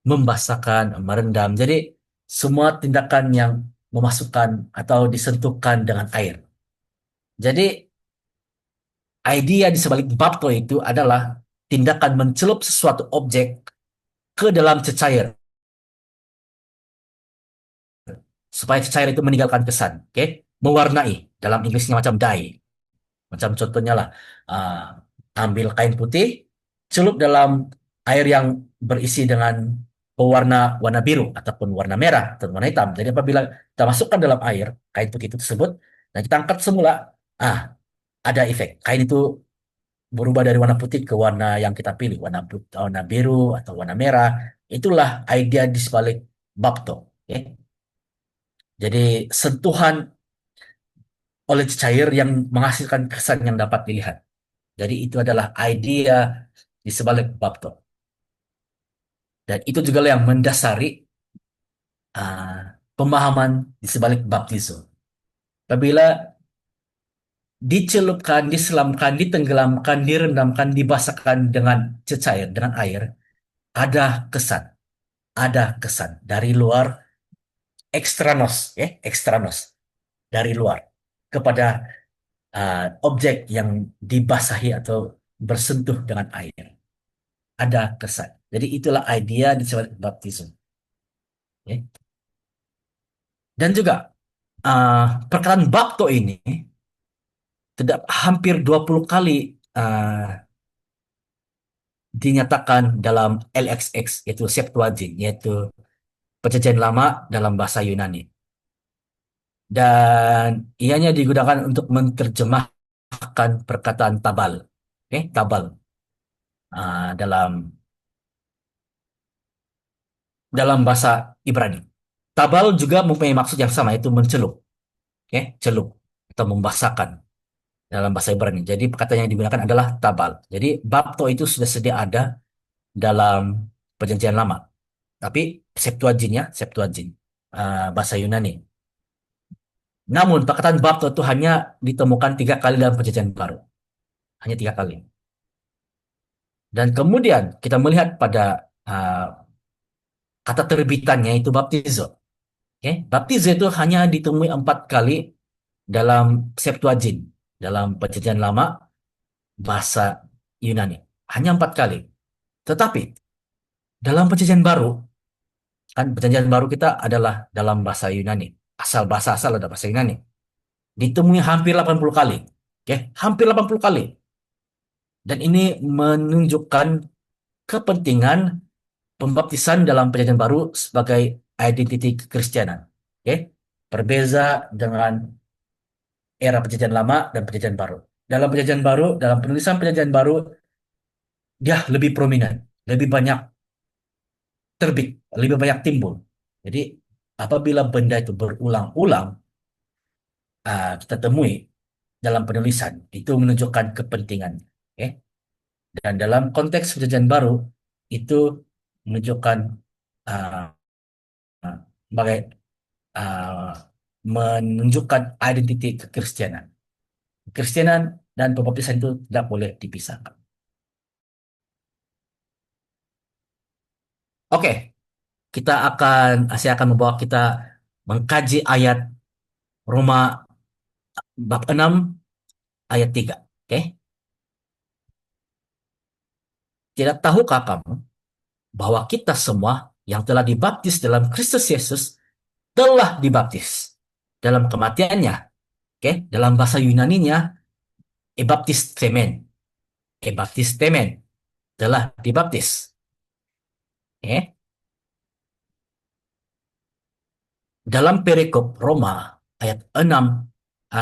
membasahkan, merendam. Jadi semua tindakan yang memasukkan atau disentuhkan dengan air. Jadi idea di sebalik bapto itu adalah tindakan mencelup sesuatu objek ke dalam cecair supaya cecair itu meninggalkan kesan, oke? Mewarnai dalam Inggrisnya macam dye, macam contohnya lah, ambil kain putih, celup dalam air yang berisi dengan pewarna warna biru ataupun warna merah atau warna hitam. Jadi apabila kita masukkan dalam air kain putih itu tersebut dan kita angkat semula, ah ada efek kain itu berubah dari warna putih ke warna yang kita pilih, warna biru atau warna merah. Itulah idea di sebalik bapto. Ya. Jadi sentuhan oleh cair yang menghasilkan kesan yang dapat dilihat. Jadi itu adalah idea di sebalik bapto. Dan itu juga yang mendasari uh, pemahaman di sebalik baptizo. Apabila dicelupkan, diselamkan, ditenggelamkan, direndamkan, dibasahkan dengan cecair, dengan air, ada kesan, ada kesan dari luar, ekstranos, ya, ekstranos dari luar kepada objek yang dibasahi atau bersentuh dengan air. Ada kesan. Jadi itulah idea di sebalik baptism. Ya. Dan juga perkataan bapto ini tidak hampir 20 kali dinyatakan dalam LXX, yaitu Septuagint, yaitu perjanjian lama dalam bahasa Yunani. Dan ianya digunakan untuk menerjemahkan perkataan tabal. Oke, tabal dalam dalam bahasa Ibrani. Tabal juga mempunyai maksud yang sama, yaitu mencelup, oke, celup atau membasahkan dalam bahasa Ibrani. Jadi perkataan yang digunakan adalah tabal. Jadi bapto itu sudah sedia ada dalam perjanjian lama. Tapi Septuagint, bahasa Yunani. Namun perkataan bapto itu hanya ditemukan 3 kali dalam perjanjian baru. Hanya 3 kali. Dan kemudian kita melihat pada kata terbitannya itu baptizo. Oke, baptizo itu hanya ditemui 4 kali dalam Septuagint, dalam perjanjian lama bahasa Yunani. Hanya 4 kali. Tetapi dalam perjanjian baru, kan perjanjian baru kita adalah dalam bahasa Yunani. Bahasa asal ada bahasa Yunani. Ditemui hampir 80 kali. Oke, hampir 80 kali. Dan ini menunjukkan kepentingan pembaptisan dalam perjanjian baru sebagai identiti kekristenan. Oke, berbeza dengan era perjanjian lama dan perjanjian baru. Dalam perjanjian baru, dalam penulisan perjanjian baru, dia lebih prominent, lebih banyak terbit, lebih banyak timbul. Jadi apabila benda itu berulang-ulang kita temui dalam penulisan, itu menunjukkan kepentingan. Okay? Dan dalam konteks perjanjian baru itu menunjukkan uh, sebagai uh, menunjukkan identiti kekristenan. Kekristenan dan pembaptisan itu tidak boleh dipisahkan. Oke, saya akan membawa kita mengkaji ayat Roma bab 6 ayat 3. Oke. Tidak tahukah kamu bahwa kita semua yang telah dibaptis dalam Kristus Yesus telah dibaptis dalam kematiannya. Oke, dalam bahasa Yunaninya ebaptistemen. Ebaptistemen telah dibaptis. Oke. Dalam perikop Roma ayat 6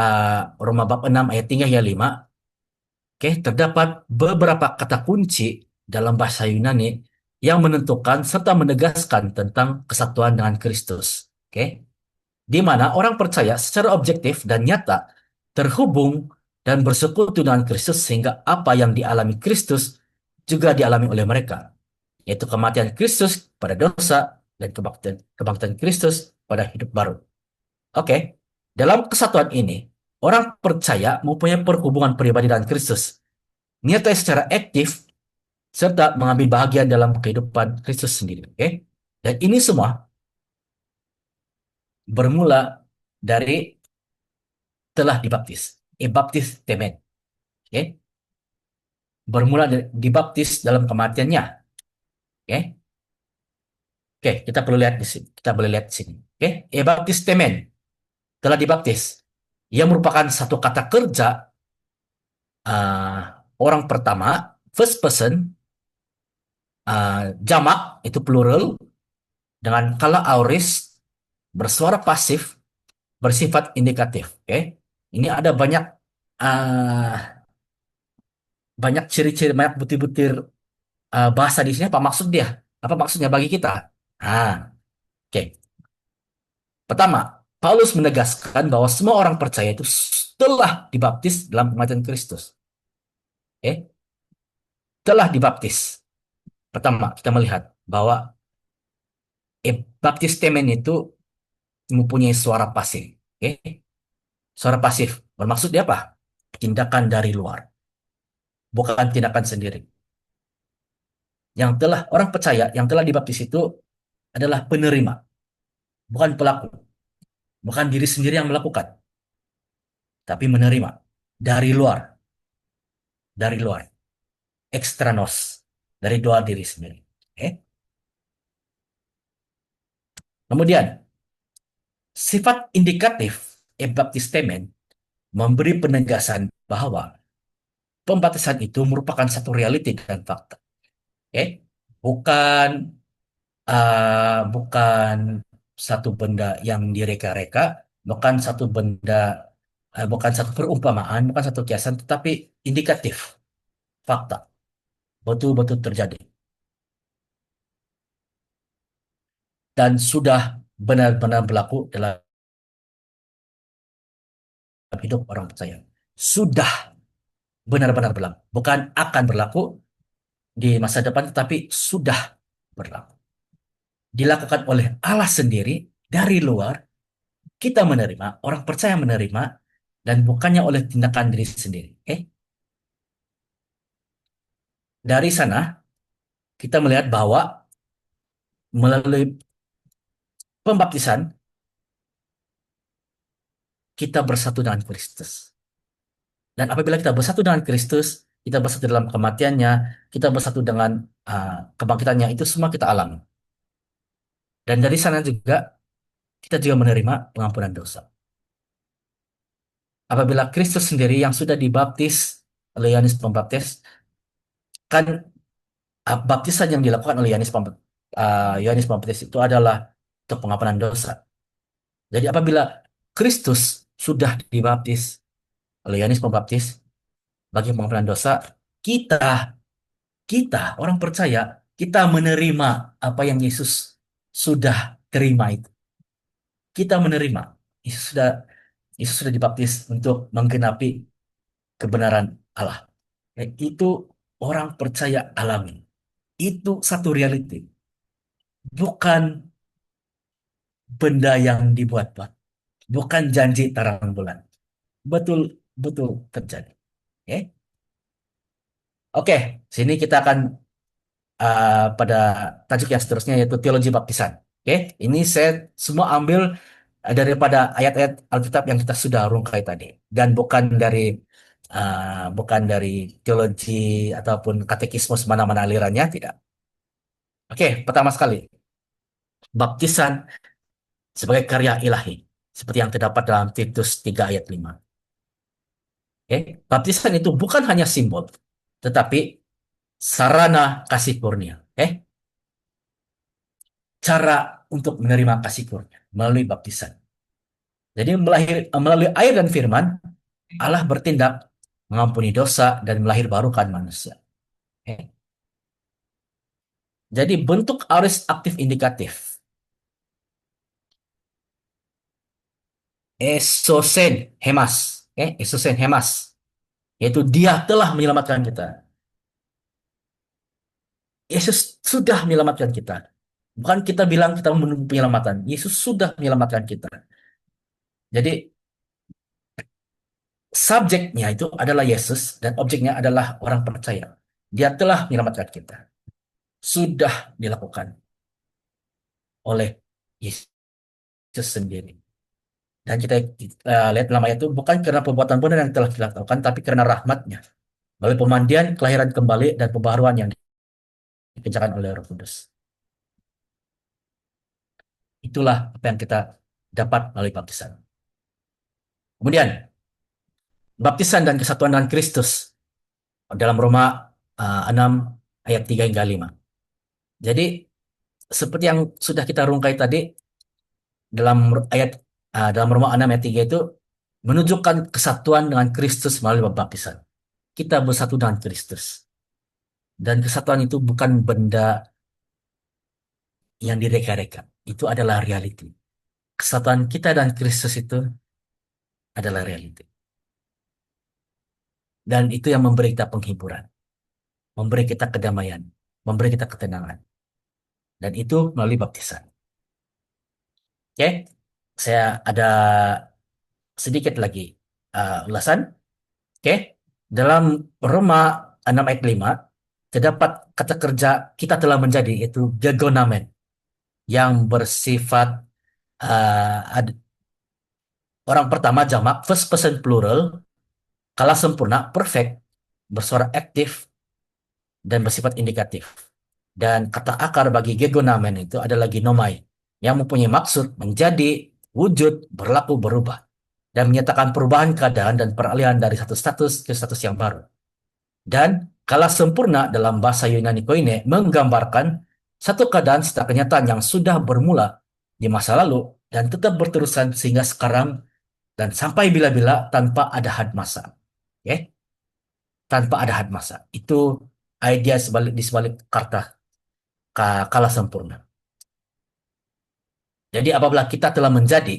Roma bab 6 ayat 3 hingga 5, oke, terdapat beberapa kata kunci dalam bahasa Yunani yang menentukan serta menegaskan tentang kesatuan dengan Kristus. Oke, di mana orang percaya secara objektif dan nyata terhubung dan bersekutu dengan Kristus sehingga apa yang dialami Kristus juga dialami oleh mereka, yaitu kematian Kristus pada dosa dan kebangkitan Kristus pada hidup baru. Oke, dalam kesatuan ini, orang percaya mempunyai perhubungan pribadi dengan Kristus, menyertai secara aktif, serta mengambil bagian dalam kehidupan Kristus sendiri. Oke, dan ini semua bermula dari telah dibaptis. Baptis temen. Oke, bermula dari dibaptis dalam kematiannya. Oke, oke, kita perlu lihat di sini. Kita boleh lihat di sini. Oke, baptis temen, telah dibaptis. Ia merupakan satu kata kerja uh, orang pertama, first person, jamak itu plural dengan kala auris bersuara pasif bersifat indikatif. Oke, ini ada uh, banyak ciri-ciri, banyak butir-butir bahasa di sini. Apa maksud dia? Apa maksudnya bagi kita? Ah, oke. Pertama, Paulus menegaskan bahwa semua orang percaya itu telah dibaptis dalam kematian Kristus. Oke, telah dibaptis. Pertama, kita melihat bahwa baptis temen itu mempunyai suara pasif. Oke, suara pasif bermaksud dia apa? Tindakan dari luar, bukan tindakan sendiri. Yang telah orang percaya, yang telah dibaptis itu adalah penerima, bukan pelaku, bukan diri sendiri yang melakukan, tapi menerima dari luar, ekstranos, dari luar diri sendiri. Oke? Kemudian, sifat indikatif ebaptistemen memberi penegasan bahwa pembaptisan itu merupakan satu realiti dan fakta. Oke? Bukan bukan satu benda yang direka-reka, bukan satu benda, bukan satu perumpamaan, bukan satu kiasan, tetapi indikatif, fakta, betul-betul terjadi dan sudah benar-benar berlaku dalam hidup orang percaya. Sudah benar-benar berlaku, bukan akan berlaku di masa depan, tetapi sudah berlaku. Dilakukan oleh Allah sendiri dari luar, kita menerima, orang percaya menerima, dan bukannya oleh tindakan diri sendiri. Dari sana kita melihat bahwa melalui pembaptisan kita bersatu dengan Kristus. Dan apabila kita bersatu dengan Kristus, kita bersatu dalam kematiannya, kita bersatu dengan kebangkitannya, itu semua kita alami. Dan dari sana juga kita juga menerima pengampunan dosa. Apabila Kristus sendiri yang sudah dibaptis oleh Yohanes Pembaptis, kan baptisan yang dilakukan oleh Yohanes Pembaptis itu adalah untuk pengampunan dosa. Jadi apabila Kristus sudah dibaptis oleh Yohanes Pembaptis bagi pengampunan dosa, kita kita orang percaya kita menerima apa yang Yesus sudah terima itu. Kita menerima Yesus sudah Yesus sudah dibaptis untuk menggenapi kebenaran Allah. Itu orang percaya alami. Itu satu reality, bukan benda yang dibuat-buat, bukan janji tarang bulan. Betul betul terjadi. Oke, Oke, sini kita akan pada tajuk yang seterusnya yaitu teologi baptisan. Oke, ini saya semua ambil daripada ayat-ayat Alkitab yang kita sudah rungkai tadi dan bukan dari teologi ataupun katekismus mana-mana alirannya, tidak. Oke, pertama sekali, baptisan sebagai karya ilahi seperti yang terdapat dalam Titus 3 ayat 5. Oke, baptisan itu bukan hanya simbol tetapi sarana kasih kurnia. Cara untuk menerima kasih kurnia melalui baptisan. Jadi melalui air dan firman, Allah bertindak mengampuni dosa dan melahirbarukan manusia. Oke. Jadi bentuk aorist aktif indikatif. Esosen hemas. Esosen hemas. Yaitu dia telah menyelamatkan kita. Yesus sudah menyelamatkan kita. Bukan kita bilang kita menunggu penyelamatan. Yesus sudah menyelamatkan kita. Jadi subjeknya itu adalah Yesus dan objeknya adalah orang percaya. Dia telah menyelamatkan kita. Sudah dilakukan oleh Yesus sendiri. Dan kita lihat dalam ayat itu bukan karena perbuatan benar yang telah kita lakukan, tapi karena rahmatnya. Melalui pemandian, kelahiran kembali, dan pembaharuan yang dikerjakan oleh Roh Kudus. Itulah apa yang kita dapat melalui baptisan. Kemudian, baptisan dan kesatuan dengan Kristus dalam Roma 6 ayat 3 hingga 5. Jadi, seperti yang sudah kita rungkai tadi, dalam ayat dalam Roma 6 ayat 3 itu menunjukkan kesatuan dengan Kristus melalui baptisan. Kita bersatu dengan Kristus. Dan kesatuan itu bukan benda yang direka-reka. Itu adalah reality. Kesatuan kita dan Kristus itu adalah reality. Dan itu yang memberi kita penghiburan, memberi kita kedamaian, memberi kita ketenangan. Dan itu melalui baptisan. Oke, saya ada sedikit lagi ulasan. Oke, dalam Roma 6 ayat 5, terdapat kata kerja kita telah menjadi, yaitu gegonamen, yang bersifat orang pertama jamak, first person plural, kala sempurna, perfect, bersuara aktif, dan bersifat indikatif. Dan kata akar bagi gegonamen itu adalah ginomai, yang mempunyai maksud menjadi, wujud, berlaku, berubah, dan menyatakan perubahan keadaan dan peralihan dari satu status ke status yang baru. Dan kala sempurna dalam bahasa Yunani koine menggambarkan satu keadaan serta kenyataan yang sudah bermula di masa lalu dan tetap berterusan sehingga sekarang dan sampai bila-bila tanpa ada had masa. Oke? Tanpa ada had masa. Itu idea di sebalik kata kala sempurna. Jadi apabila kita telah menjadi,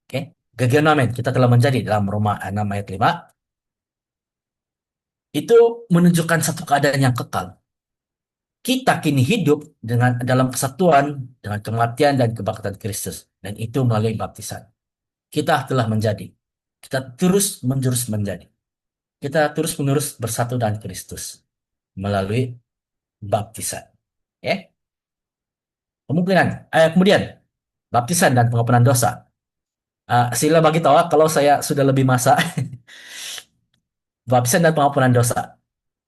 oke, gegenamen kita telah menjadi dalam Roma 6 ayat 5, itu menunjukkan satu keadaan yang kekal. Kita kini hidup dengan dalam kesatuan dengan kematian dan kebangkitan Kristus, dan itu melalui baptisan. Kita telah menjadi. Kita terus menjurus menjadi. Kita terus menerus bersatu dengan Kristus melalui baptisan. Ya. Kemudian baptisan dan pengampunan dosa. Sila bagi tahu kalau saya sudah lebih masa. Baptisan dan pengampunan dosa.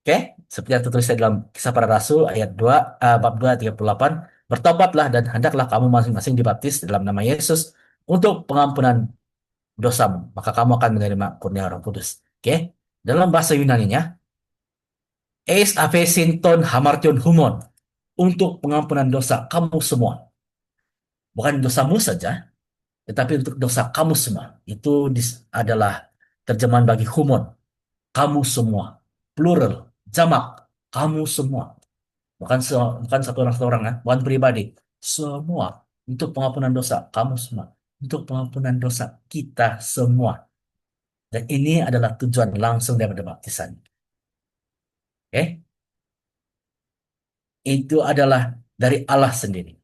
Oke, seperti yang tertulis dalam Kisah Para Rasul ayat 2, bab 2 ayat 38, bertobatlah dan hendaklah kamu masing-masing dibaptis dalam nama Yesus untuk pengampunan dosamu, maka kamu akan menerima kurnia Roh Kudus. Oke, dalam bahasa Yunaninya, eis aphesinton hamartion humon, untuk pengampunan dosa kamu semua. Bukan dosamu saja, tetapi untuk dosa kamu semua. Itu adalah terjemahan bagi humon, kamu semua. Plural, jamak, kamu semua. Bukan satu orang ya, bukan pribadi. Semua untuk pengampunan dosa kamu semua. Untuk pengampunan dosa kita semua. Dan ini adalah tujuan langsung daripada baptisan. Oke, itu adalah dari Allah sendiri.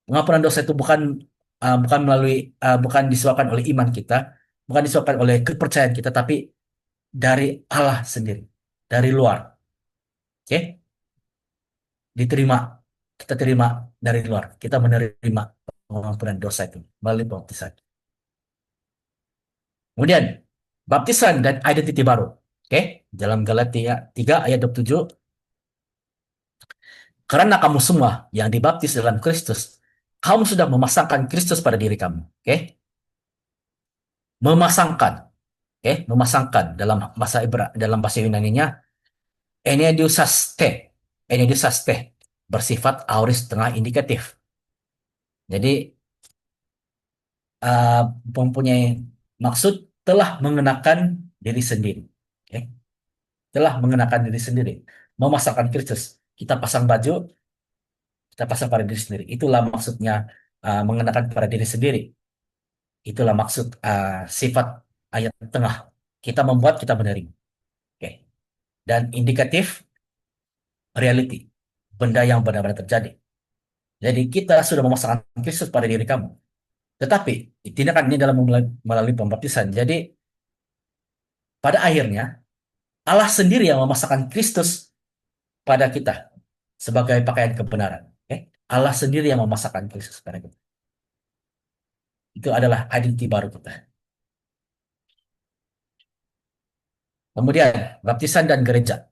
Pengampunan dosa itu bukan disebabkan oleh iman kita, bukan disebabkan oleh kepercayaan kita, tapi dari Allah sendiri, dari luar. Oke, diterima, kita terima dari luar, kita menerima pengampunan dosa itu melalui baptisan. Kemudian baptisan dan identiti baru. Oke, dalam Galatia 3 ayat 27, karena kamu semua yang dibaptis dalam Kristus, kamu sudah memasangkan Kristus pada diri kamu. Oke, memasangkan, memasangkan dalam bahasa Yunaninya enediusaste, enediusaste, bersifat aorist tengah indikatif. Jadi uh, mempunyai maksud telah mengenakan diri sendiri. Oke? Telah mengenakan diri sendiri. Memasangkan Kristus. Kita pasang baju, kita pasang pada diri sendiri. Itulah maksudnya mengenakan pada diri sendiri. Itulah maksud sifat ayat tengah. Kita membuat, kita menerima. Oke. Dan indikatif reality. Benda yang benar-benar terjadi. Jadi kita sudah memasangkan Kristus pada diri kamu. Tetapi tindakan ini dalam melalui pembaptisan. Jadi pada akhirnya Allah sendiri yang memasangkan Kristus pada kita sebagai pakaian kebenaran. Oke? Allah sendiri yang memasangkan Kristus pada kita. Itu adalah identiti baru kita. Kemudian baptisan dan gereja.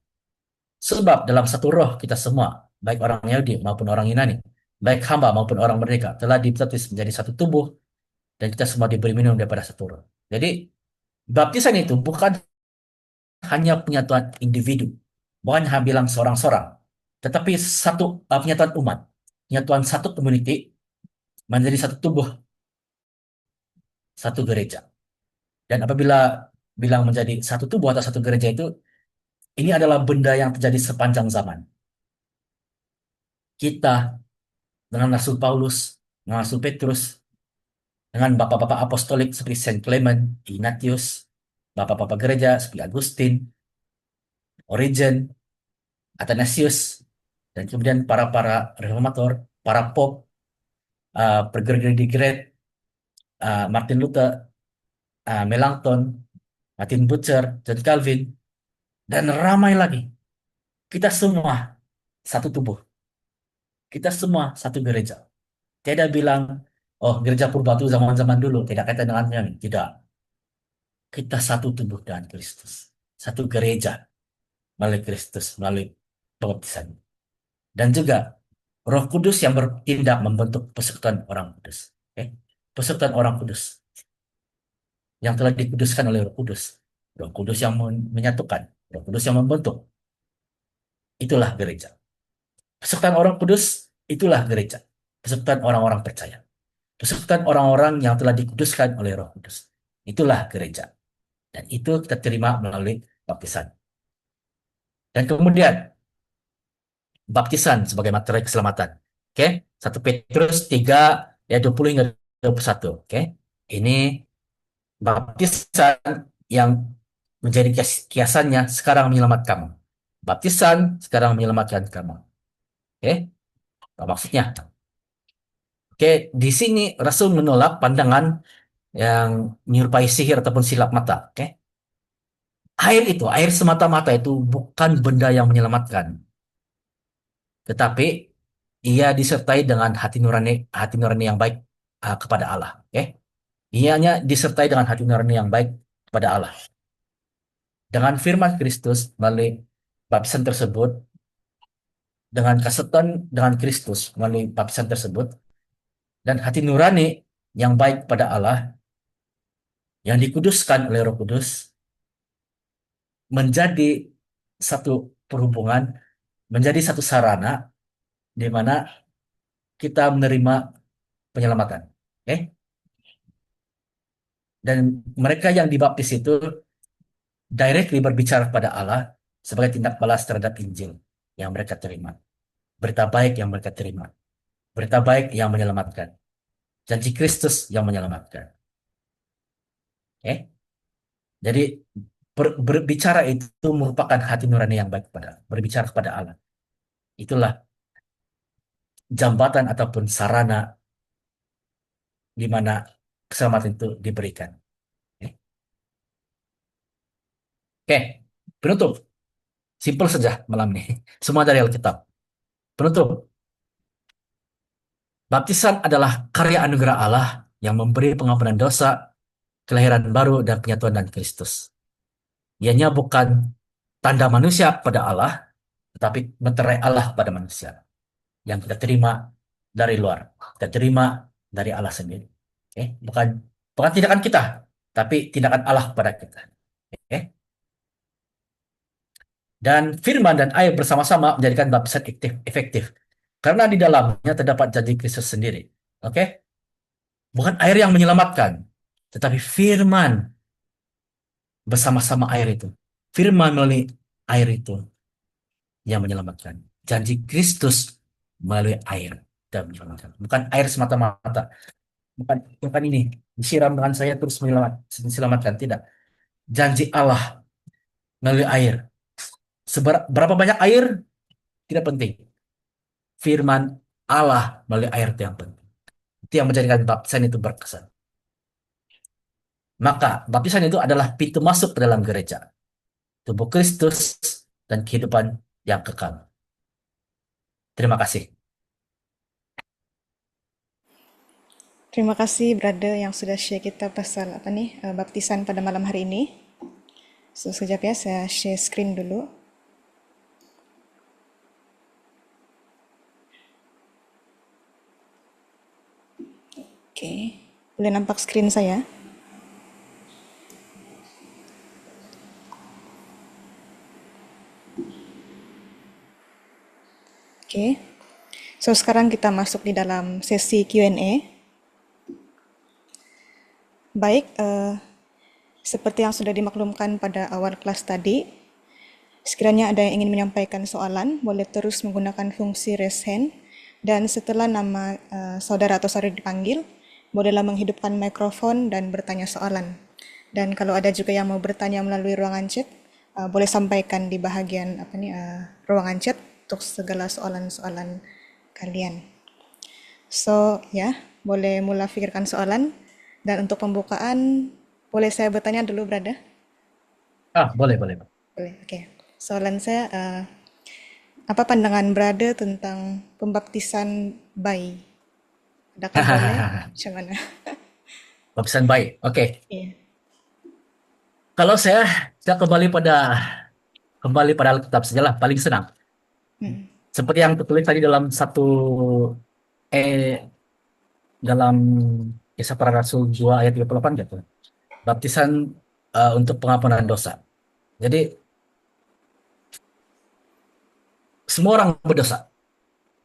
Sebab dalam satu roh kita semua, baik orang Yahudi maupun orang Yunani, baik hamba maupun orang merdeka, telah dibaptis menjadi satu tubuh dan kita semua diberi minum daripada satu roh. Jadi baptisan itu bukan hanya penyatuan individu, bukan hanya bilang seorang-seorang, tetapi satu penyatuan umat, penyatuan satu community menjadi satu tubuh, satu gereja. Dan apabila bilang menjadi satu tubuh atau satu gereja itu, ini adalah benda yang terjadi sepanjang zaman. Kita dengan Rasul Paulus, dengan Rasul Petrus, dengan bapak-bapak apostolik seperti Saint Clement, Ignatius, bapak-bapak gereja seperti Agustin, Origen, Athanasius, dan kemudian para reformator, para pop, Great, Martin Luther, Melanchthon, Martin Butcher, John Calvin, dan ramai lagi. Kita semua satu tubuh. Kita semua satu gereja. Tidak bilang, oh gereja purba itu zaman-zaman dulu, tidak kaitan dengan kami. Tidak. Kita satu tubuh dengan Kristus. Satu gereja melalui Kristus, melalui pembaptisan. Dan juga Roh Kudus yang bertindak membentuk persekutuan orang kudus. Oke? Persekutuan orang kudus yang telah dikuduskan oleh Roh Kudus. Roh Kudus yang menyatukan, Roh Kudus yang membentuk. Itulah gereja. Persekutuan orang kudus, itulah gereja. Persekutuan orang-orang percaya. Persekutuan orang-orang yang telah dikuduskan oleh Roh Kudus. Itulah gereja. Dan itu kita terima melalui baptisan. Dan kemudian baptisan sebagai materi keselamatan. Oke, 1 Petrus 3 ayat 20 hingga 21. Oke. Ini baptisan yang menjadi kiasannya sekarang menyelamat kamu. Baptisan sekarang menyelamatkan kamu. Oke, apa maksudnya? Oke, di sini Rasul menolak pandangan yang menyerupai sihir ataupun silap mata. Oke, air semata-mata itu bukan benda yang menyelamatkan, tetapi ia disertai dengan hati nurani yang baik kepada Allah. Oke, ianya disertai dengan hati nurani yang baik kepada Allah. Dengan firman Kristus melalui baptisan tersebut, dengan kesatuan dengan Kristus melalui baptisan tersebut, dan hati nurani yang baik pada Allah yang dikuduskan oleh Roh Kudus menjadi satu perhubungan, menjadi satu sarana di mana kita menerima penyelamatan. Oke? Dan mereka yang dibaptis itu directly berbicara kepada Allah sebagai tindak balas terhadap Injil yang mereka terima. Berita baik yang mereka terima. Berita baik yang menyelamatkan. Janji Kristus yang menyelamatkan. Oke? Jadi berbicara itu merupakan hati nurani yang baik kepada berbicara kepada Allah. Itulah jambatan ataupun sarana di mana keselamatan itu diberikan. Oke, Oke. Penutup. Simpel saja malam ini. Semua dari Alkitab. Penutup. Baptisan adalah karya anugerah Allah yang memberi pengampunan dosa, kelahiran baru, dan penyatuan dengan Kristus. Ianya bukan tanda manusia pada Allah, tetapi meterai Allah pada manusia yang kita terima dari luar. Kita terima dari Allah sendiri. Oke? Bukan tindakan kita, tapi tindakan Allah pada kita. Oke? Dan firman dan air bersama-sama menjadikan baptisan efektif. Karena di dalamnya terdapat janji Kristus sendiri. Oke? Bukan air yang menyelamatkan, tetapi firman bersama-sama air itu. Firman melalui air itu yang menyelamatkan. Janji Kristus melalui air dan menyelamatkan. Bukan air semata-mata. Bukan, bukan ini. Disiram dengan saya terus menyelamatkan. Tidak. Janji Allah melalui air. Berapa banyak air? Tidak penting. Firman Allah melalui air itu yang penting. Itu yang menjadikan baptisan itu berkesan. Maka baptisan itu adalah pintu masuk ke dalam gereja. Tubuh Kristus dan kehidupan yang kekal. Terima kasih. Terima kasih brother yang sudah share kita pasal apa nih baptisan pada malam hari ini. So, sekejap ya, saya share screen dulu. Oke, boleh nampak screen saya? Oke. So, sekarang kita masuk di dalam sesi Q&A. Baik, seperti yang sudah dimaklumkan pada awal kelas tadi, sekiranya ada yang ingin menyampaikan soalan, boleh terus menggunakan fungsi raise hand. Dan setelah nama saudara atau saudari dipanggil, bolehlah menghidupkan mikrofon dan bertanya soalan. Dan kalau ada juga yang mau bertanya melalui ruangan chat, boleh sampaikan di bahagian ruangan chat untuk segala soalan-soalan kalian. So, ya, boleh mula pikirkan soalan. Dan untuk pembukaan, boleh saya bertanya dulu, Brada? Boleh, boleh. Boleh, oke. Soalan saya, apa pandangan Brada tentang pembaptisan bayi? Adakah boleh? Macam mana? Baptisan baik. Oke. Iya. Kalau saya kembali pada Alkitab sajalah paling senang. Seperti yang tertulis tadi eh dalam Kisah Para Rasul 2 ayat 38 gitu. Baptisan untuk pengampunan dosa. Jadi semua orang berdosa.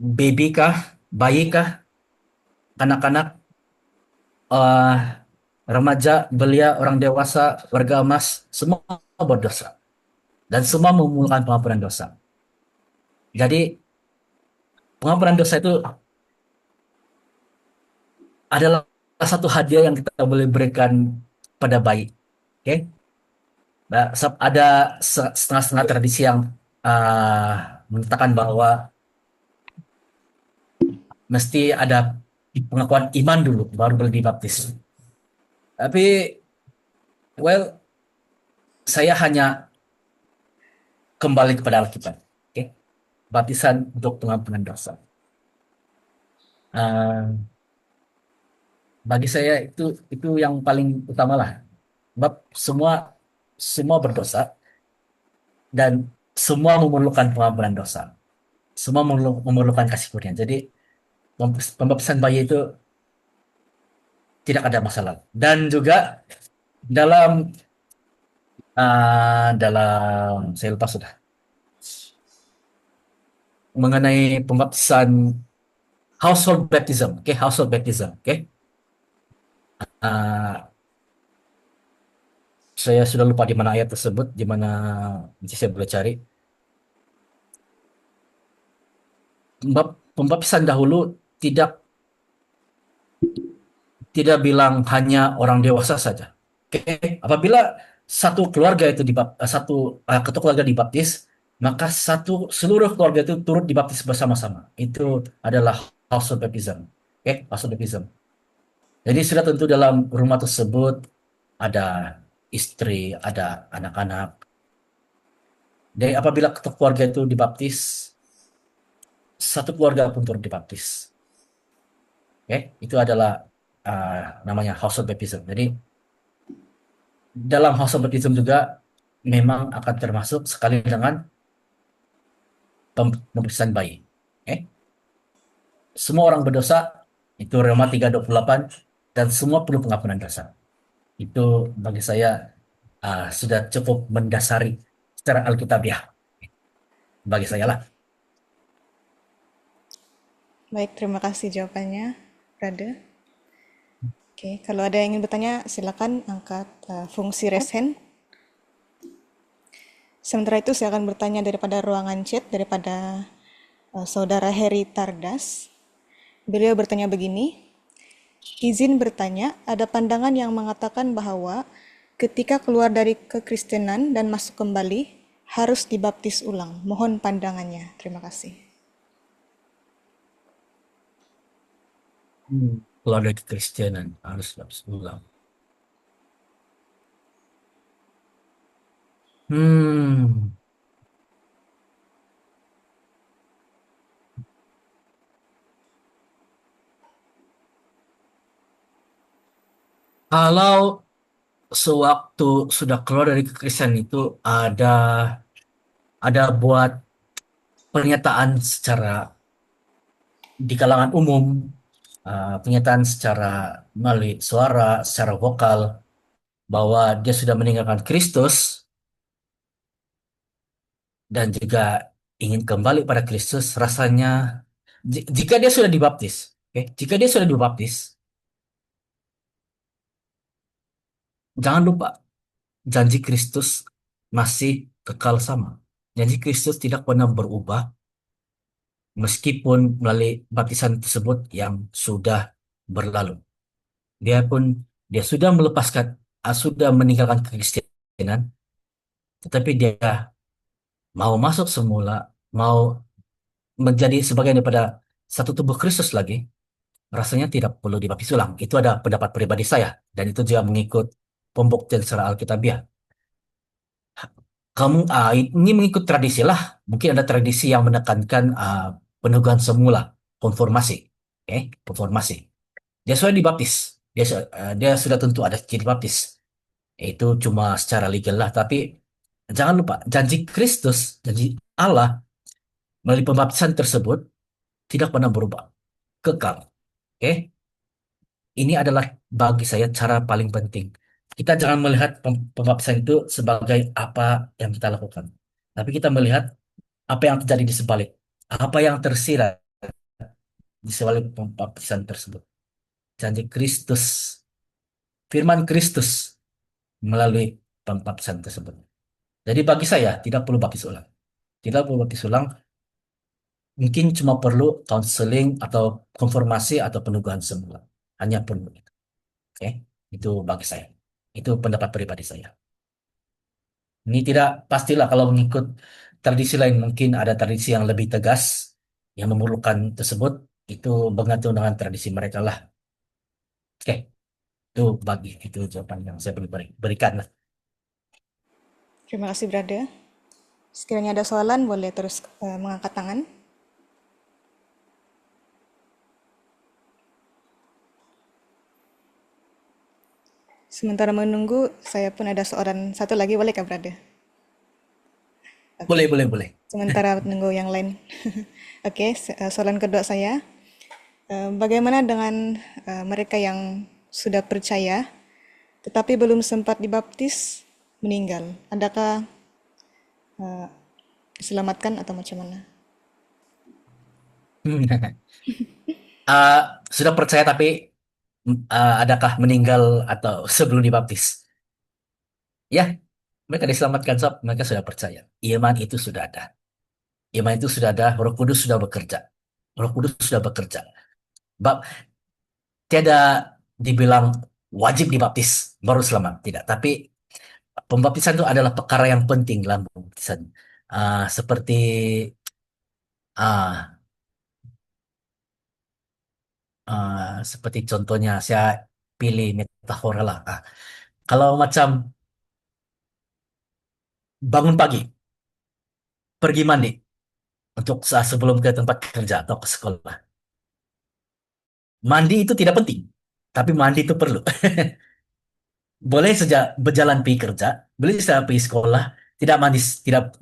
Baby kah, bayi kah, kanak-kanak, eh, remaja, belia, orang dewasa, warga emas, semua berdosa. Dan semua memerlukan pengampunan dosa. Jadi pengampunan dosa itu adalah satu hadiah yang kita boleh berikan pada bayi. Oke? Nah, ada setengah-setengah tradisi yang menyatakan bahwa mesti ada pengakuan iman dulu baru boleh dibaptis. Tapi well, saya hanya kembali kepada Alkitab. Oke? Baptisan untuk pengampunan dosa. Ah, bagi saya itu yang paling utama lah. Sebab semua semua berdosa dan semua memerlukan pengampunan dosa. Semua memerlukan kasih karunia. Jadi pembaptisan bayi itu tidak ada masalah. Dan juga dalam saya lupa sudah mengenai pembaptisan household baptism, oke, household baptism, oke. Ah, saya sudah lupa di mana ayat tersebut, di mana nanti saya boleh cari. Pembaptisan dahulu tidak tidak bilang hanya orang dewasa saja. Oke, apabila satu keluarga itu ketua keluarga dibaptis, maka seluruh keluarga itu turut dibaptis bersama-sama. Itu adalah household baptism. Oke, household baptism. Jadi sudah tentu dalam rumah tersebut ada istri, ada anak-anak. Jadi apabila ketua keluarga itu dibaptis, satu keluarga pun turut dibaptis. Oke, itu adalah namanya household baptism. Jadi dalam household baptism juga memang akan termasuk sekali dengan pembaptisan bayi. Oke, semua orang berdosa, itu Roma 3:28, dan semua perlu pengampunan dosa. Itu bagi saya sudah cukup mendasari secara alkitabiah bagi saya lah. Baik, terima kasih jawabannya, Brada. Oke, kalau ada yang ingin bertanya, silakan angkat fungsi raise hand. Sementara itu, saya akan bertanya daripada ruangan chat, daripada Saudara Heri Tardas. Beliau bertanya begini, izin bertanya, ada pandangan yang mengatakan bahwa ketika keluar dari kekristenan dan masuk kembali, harus dibaptis ulang. Mohon pandangannya. Terima kasih. Keluar dari kekristenan harus baptis ulang. Hmm, kalau sewaktu sudah keluar dari kekristenan itu ada buat pernyataan secara di kalangan umum, pernyataan secara melalui suara, secara vokal bahwa dia sudah meninggalkan Kristus dan juga ingin kembali pada Kristus, rasanya jika dia sudah dibaptis, oke, jika dia sudah dibaptis, jangan lupa janji Kristus masih kekal sama. Janji Kristus tidak pernah berubah meskipun melalui baptisan tersebut yang sudah berlalu. Dia pun dia sudah melepaskan, sudah meninggalkan kekristenan, tetapi dia mau masuk semula, mau menjadi sebagian daripada satu tubuh Kristus lagi, rasanya tidak perlu dibaptis ulang. Itu ada pendapat pribadi saya, dan itu juga mengikut pembuktian secara Alkitabiah. Kamu ini mengikut tradisi lah. Mungkin ada tradisi yang menekankan peneguhan semula, konformasi, oke, konformasi. Dia sudah dibaptis, dia sudah tentu ada jadi baptis. Itu cuma secara legal lah, tapi jangan lupa janji Kristus, janji Allah melalui pembaptisan tersebut tidak pernah berubah, kekal. Oke, ini adalah bagi saya cara paling penting. Kita jangan melihat pembaptisan itu sebagai apa yang kita lakukan, tapi kita melihat apa yang terjadi di sebalik, apa yang tersirat di sebalik pembaptisan tersebut. Janji Kristus, firman Kristus melalui pembaptisan tersebut. Jadi bagi saya tidak perlu baptis ulang. Tidak perlu baptis ulang, mungkin cuma perlu counseling atau konfirmasi atau peneguhan semula. Hanya perlu itu. Oke, itu bagi saya. Itu pendapat pribadi saya. Ini tidak pastilah kalau mengikut tradisi lain, mungkin ada tradisi yang lebih tegas yang memerlukan tersebut, itu bergantung dengan tradisi mereka lah. Oke, itu itu jawaban yang saya boleh berikan lah. Terima kasih, Brother. Sekiranya ada soalan, boleh terus mengangkat tangan. Sementara menunggu, saya pun ada soalan satu lagi, boleh kah, Brother? Boleh, Oke. boleh, boleh. Sementara menunggu yang lain. Oke, soalan kedua saya. Bagaimana dengan mereka yang sudah percaya tetapi belum sempat dibaptis meninggal? Adakah diselamatkan atau macam mana? Uh, sudah percaya tapi adakah meninggal atau sebelum dibaptis? Ya, mereka diselamatkan sebab mereka sudah percaya. Iman itu sudah ada. Iman itu sudah ada, Roh Kudus sudah bekerja. Roh Kudus sudah bekerja. Bab tiada dibilang wajib dibaptis baru selamat, tidak. Tapi pembaptisan itu adalah perkara yang penting dalam pembaptisan. Seperti ah seperti contohnya saya pilih metafora lah. Kalau macam bangun pagi, pergi mandi untuk saat sebelum ke tempat kerja atau ke sekolah. Mandi itu tidak penting, tapi mandi itu perlu. Boleh saja berjalan pergi kerja, boleh saja pergi sekolah, tidak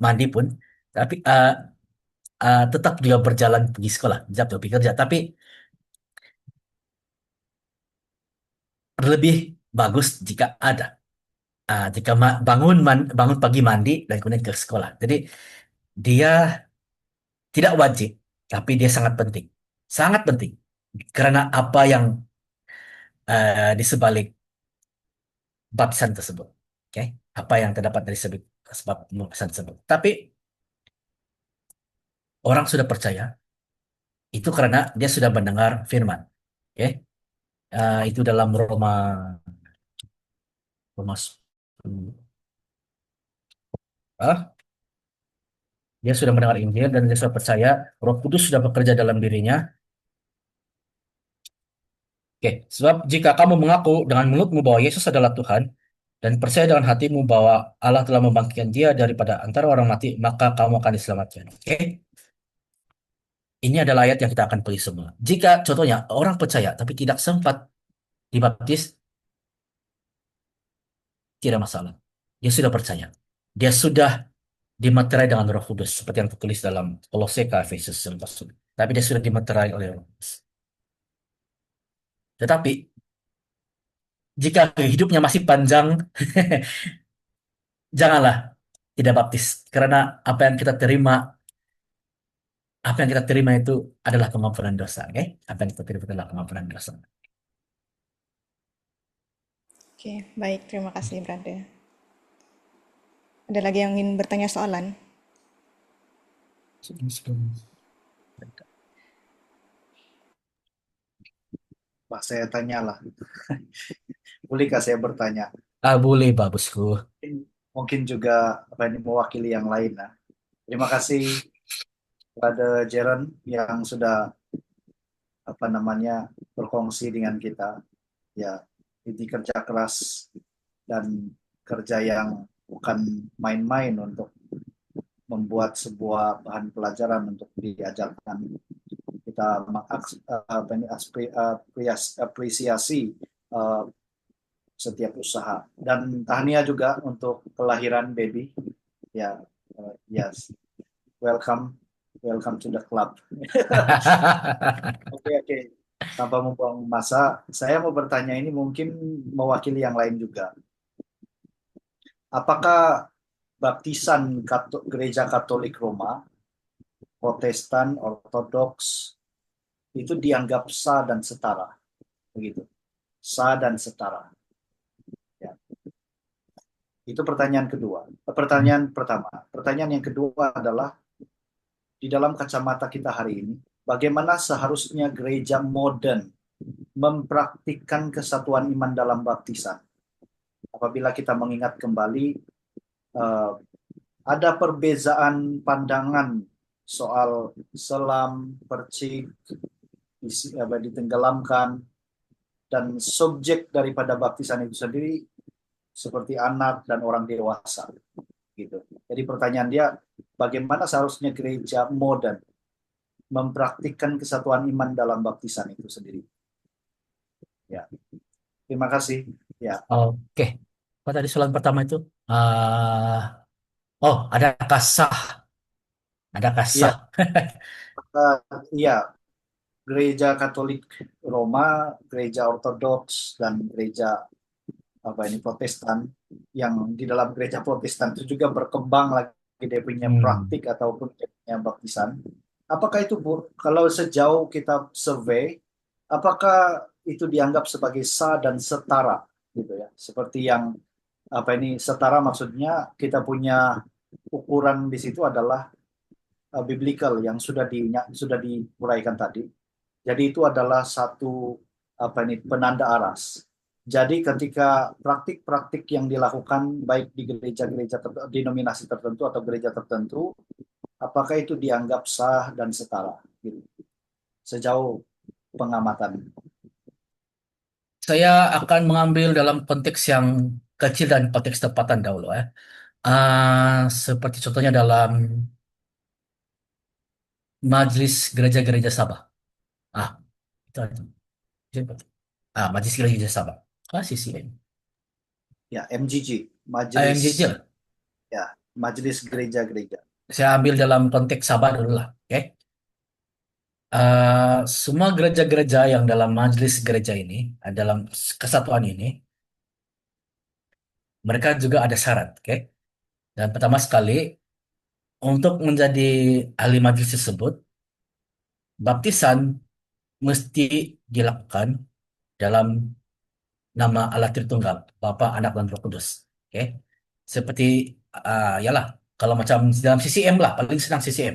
mandi pun, tapi tetap juga berjalan pergi sekolah, tetap pergi kerja. Tapi lebih bagus jika ada, jika bangun pagi mandi dan kemudian ke sekolah. Jadi dia tidak wajib, tapi dia sangat penting, karena apa yang di sebalik baptisan tersebut. Oke, apa yang terdapat dari sebab baptisan tersebut. Tapi orang sudah percaya itu karena dia sudah mendengar firman. Oke, itu dalam Roma Roma 10. Ah, dia sudah mendengar Injil dan dia sudah percaya Roh Kudus sudah bekerja dalam dirinya. Oke, sebab jika kamu mengaku dengan mulutmu bahwa Yesus adalah Tuhan dan percaya dengan hatimu bahwa Allah telah membangkitkan dia daripada antara orang mati, maka kamu akan diselamatkan. Oke, ini adalah ayat yang kita akan pelajari semua. Jika contohnya orang percaya tapi tidak sempat dibaptis, tidak masalah. Dia sudah percaya. Dia sudah dimeterai dengan Roh Kudus seperti yang tertulis dalam Kolose ke Efesus 11. Tapi dia sudah dimeterai oleh Roh Kudus. Tetapi jika hidupnya masih panjang, janganlah tidak baptis. Karena apa yang kita terima, apa yang kita terima itu adalah pengampunan dosa. Oke? Apa yang kita terima adalah pengampunan dosa. Oke, baik. Terima kasih, Brother. Ada lagi yang ingin bertanya soalan? Pak, saya tanyalah. Bolehkah saya bertanya? Ah, boleh, bagusku. Mungkin juga apa ini mewakili yang lain. Nah. Terima kasih pada Jeren yang sudah apa namanya berkongsi dengan kita. Ya, ini kerja keras dan kerja yang bukan main-main untuk membuat sebuah bahan pelajaran untuk diajarkan. Kita apresiasi setiap usaha dan tahniah juga untuk kelahiran baby. Ya, yes, welcome to the club. Oke. Tanpa membuang masa, saya mau bertanya ini mungkin mewakili yang lain juga. Apakah baptisan Gereja Katolik Roma, Protestan, Ortodoks itu dianggap sah dan setara, begitu? Sah dan setara. Ya. Itu pertanyaan kedua. Pertanyaan pertama. Pertanyaan yang kedua adalah di dalam kacamata kita hari ini, bagaimana seharusnya gereja modern mempraktikkan kesatuan iman dalam baptisan? Apabila kita mengingat kembali, ada perbezaan pandangan soal selam, percik, ditenggelamkan, dan subjek daripada baptisan itu sendiri seperti anak dan orang dewasa. Gitu. Jadi pertanyaan dia, bagaimana seharusnya gereja modern mempraktikkan kesatuan iman dalam baptisan itu sendiri? Ya, terima kasih. Ya, Oke. Apa tadi soalan pertama itu? Oh, adakah sah? Adakah iya, sah? iya. Gereja Katolik Roma, Gereja Ortodoks, dan Gereja apa ini Protestan, yang di dalam Gereja Protestan itu juga berkembang lagi dia punya Hmm. praktik ataupun dia punya baptisan. Apakah itu kalau sejauh kita survei, apakah itu dianggap sebagai sah dan setara, gitu ya? Seperti yang apa ini setara maksudnya kita punya ukuran di situ adalah biblical yang sudah diuraikan tadi. Jadi itu adalah satu apa ini penanda aras. Jadi ketika praktik-praktik yang dilakukan baik di gereja-gereja denominasi tertentu atau gereja tertentu, apakah itu dianggap sah dan setara? Gitu. Sejauh pengamatan. Saya akan mengambil dalam konteks yang kecil dan konteks tempatan dahulu ya. Seperti contohnya dalam majelis gereja-gereja Sabah. Ah, itu. Majelis gereja Sabah. CCM. Ya, MGG, MGJ Majelis lah. ya, Majelis Gereja-Gereja. Saya ambil dalam konteks Sabah dulu lah. Oke. Semua gereja-gereja yang dalam majelis gereja ini, dalam kesatuan ini, mereka juga ada syarat. Oke. Dan pertama sekali, untuk menjadi ahli majelis tersebut, baptisan mesti dilakukan dalam nama Allah Tritunggal, Bapa, Anak, dan Roh Kudus. Oke, seperti yalah, kalau macam dalam CCM lah, paling senang CCM.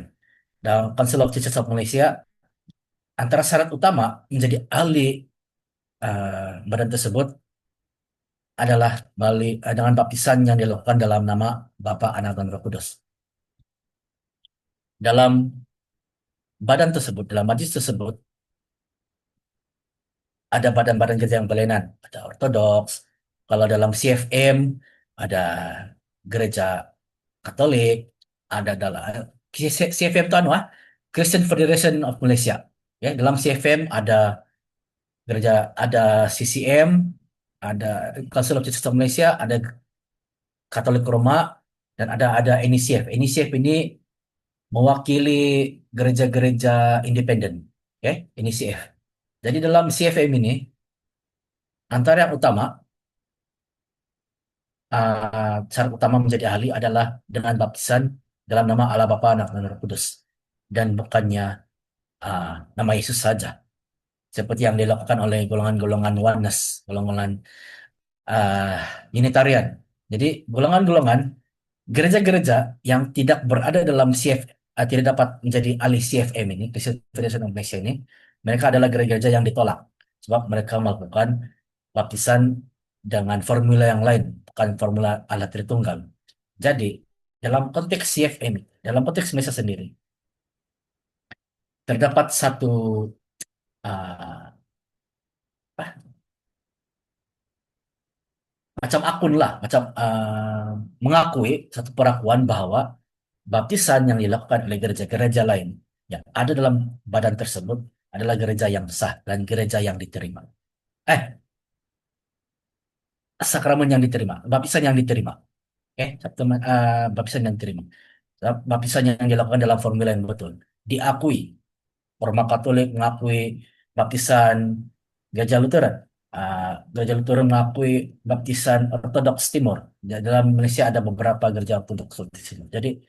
Dalam Council of Churches of Malaysia, antara syarat utama menjadi ahli badan tersebut adalah dengan baptisan yang dilakukan dalam nama Bapa, Anak, dan Roh Kudus. Dalam badan tersebut, dalam majlis tersebut, ada badan-badan gereja yang berlainan. Ada Ortodoks, kalau dalam CFM ada gereja Katolik, ada dalam CFM itu anu Christian Federation of Malaysia. Ya, dalam CFM ada gereja, ada CCM, ada Council of Churches of Malaysia, ada Katolik Roma, dan ada NECF. NECF ini mewakili gereja-gereja independen. Oke, NECF. Jadi dalam CFM ini, antara yang utama, syarat utama menjadi ahli adalah dengan baptisan dalam nama Allah Bapa, Anak, dan Roh Kudus. Dan bukannya ah, nama Yesus saja. Seperti yang dilakukan oleh golongan-golongan oneness, golongan ah, Unitarian. Jadi golongan-golongan gereja-gereja yang tidak berada dalam tidak dapat menjadi ahli CFM ini, Christian Federation of Malaysia ini, mereka adalah gereja-gereja yang ditolak sebab mereka melakukan baptisan dengan formula yang lain, bukan formula Allah Tritunggal. Jadi dalam konteks CFM, dalam konteks Malaysia sendiri, terdapat satu ah, macam akun lah, macam mengakui satu pengakuan bahwa baptisan yang dilakukan oleh gereja-gereja lain yang ada dalam badan tersebut adalah gereja yang sah dan gereja yang diterima. Eh, Sakramen yang diterima, baptisan yang diterima. Baptisan yang diterima. Baptisan yang dilakukan dalam formula yang betul. Diakui. Roma Katolik mengakui baptisan Gereja Lutheran. Gereja Lutheran mengakui baptisan Ortodoks Timur. Dalam Malaysia ada beberapa gereja Ortodoks Timur. Jadi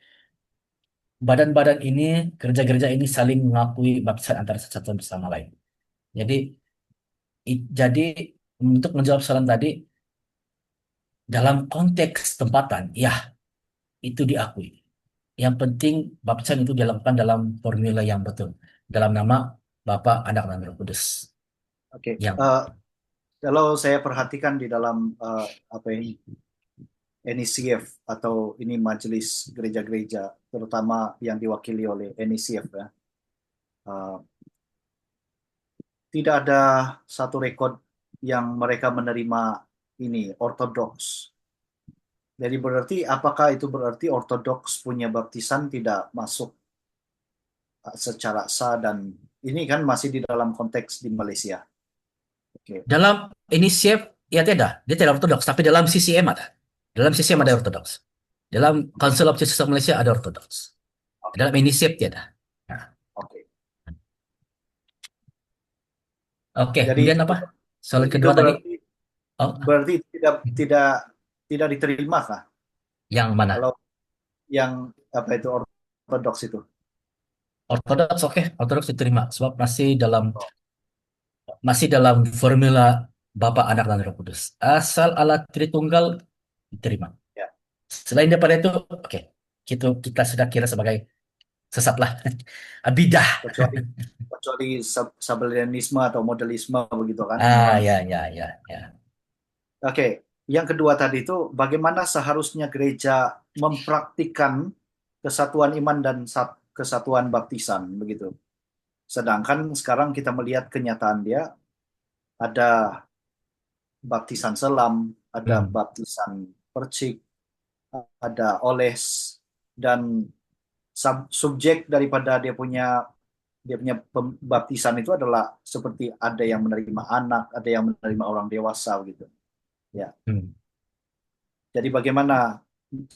badan-badan ini, gereja-gereja ini saling mengakui baptisan antara satu sama lain. Jadi, jadi untuk menjawab soalan tadi, dalam konteks tempatan, ya itu diakui. Yang penting baptisan itu dilakukan dalam formula yang betul, dalam nama Bapa, Anak, dan Roh Kudus. Oke, Yang kalau saya perhatikan di dalam apa ini NECF atau ini majelis gereja-gereja, terutama yang diwakili oleh NECF ya, uh, tidak ada satu rekod yang mereka menerima ini ortodoks. Jadi berarti apakah itu berarti ortodoks punya baptisan tidak masuk secara sah dan ini kan masih di dalam konteks di Malaysia. Oke, dalam inisiatif ya dia tidak ortodoks, tapi dalam CCM ada. Dalam CCM ada masih. ortodoks. Dalam Council of Churches of Malaysia ada ortodoks. Oke, Dalam inisiatif tiada. Nah, oke. oke, Jadi kemudian apa? Soal itu kedua tadi, berarti oh, berarti tidak tidak tidak diterima kah yang mana? kalau yang apa itu ortodoks itu? Ortodoks, oke, ortodoks diterima sebab masih dalam formula Bapa, Anak, dan Roh Kudus. Asal Allah Tritunggal diterima. Ya, Selain daripada itu, oke, kita sudah kira sebagai sesat lah. Bidah. kecuali kecuali sabellianisme atau modelisme begitu kan. Ya, ya, ya, ya. Oke, yang kedua tadi itu bagaimana seharusnya gereja mempraktikkan kesatuan iman dan kesatuan baptisan begitu. Sedangkan sekarang kita melihat kenyataan dia ada baptisan selam, ada Hmm. baptisan percik, ada oles dan subjek daripada dia punya baptisan itu adalah seperti ada yang menerima anak, ada yang menerima orang dewasa begitu. Ya. Hmm. Jadi bagaimana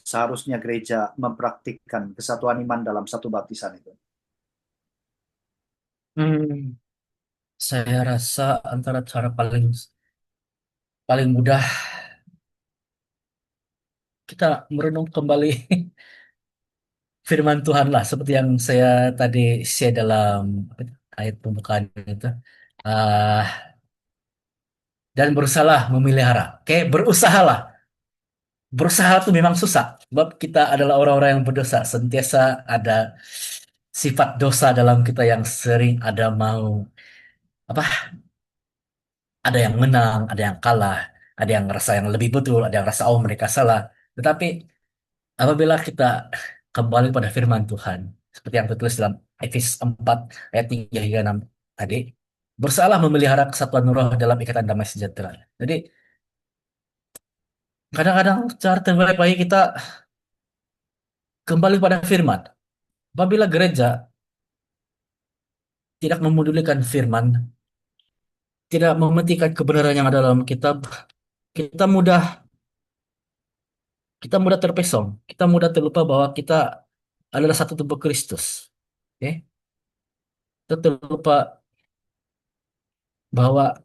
seharusnya gereja mempraktikkan kesatuan iman dalam satu baptisan itu? Hmm. Saya rasa antara cara paling paling mudah kita merenung kembali firman Tuhan lah, seperti yang saya tadi share dalam ayat pembukaan itu. Ah, dan berusahalah memelihara. Oke, berusahalah. Berusaha itu memang susah. Sebab kita adalah orang-orang yang berdosa. Sentiasa ada sifat dosa dalam kita yang sering ada mau apa? Ada yang menang, ada yang kalah, ada yang ngerasa yang lebih betul, ada yang rasa oh mereka salah. Tetapi apabila kita kembali pada firman Tuhan, seperti yang tertulis dalam Efesus 4 ayat 3 hingga 6 tadi, bersalah memelihara kesatuan roh dalam ikatan damai sejahtera. Jadi kadang-kadang cara terbaik bagi kita kembali pada firman. Apabila gereja tidak memedulikan firman, tidak mementingkan kebenaran yang ada dalam kitab, kita mudah kita mudah terpesong, kita mudah terlupa bahwa kita adalah satu tubuh Kristus. Oke? Kita terlupa bahwa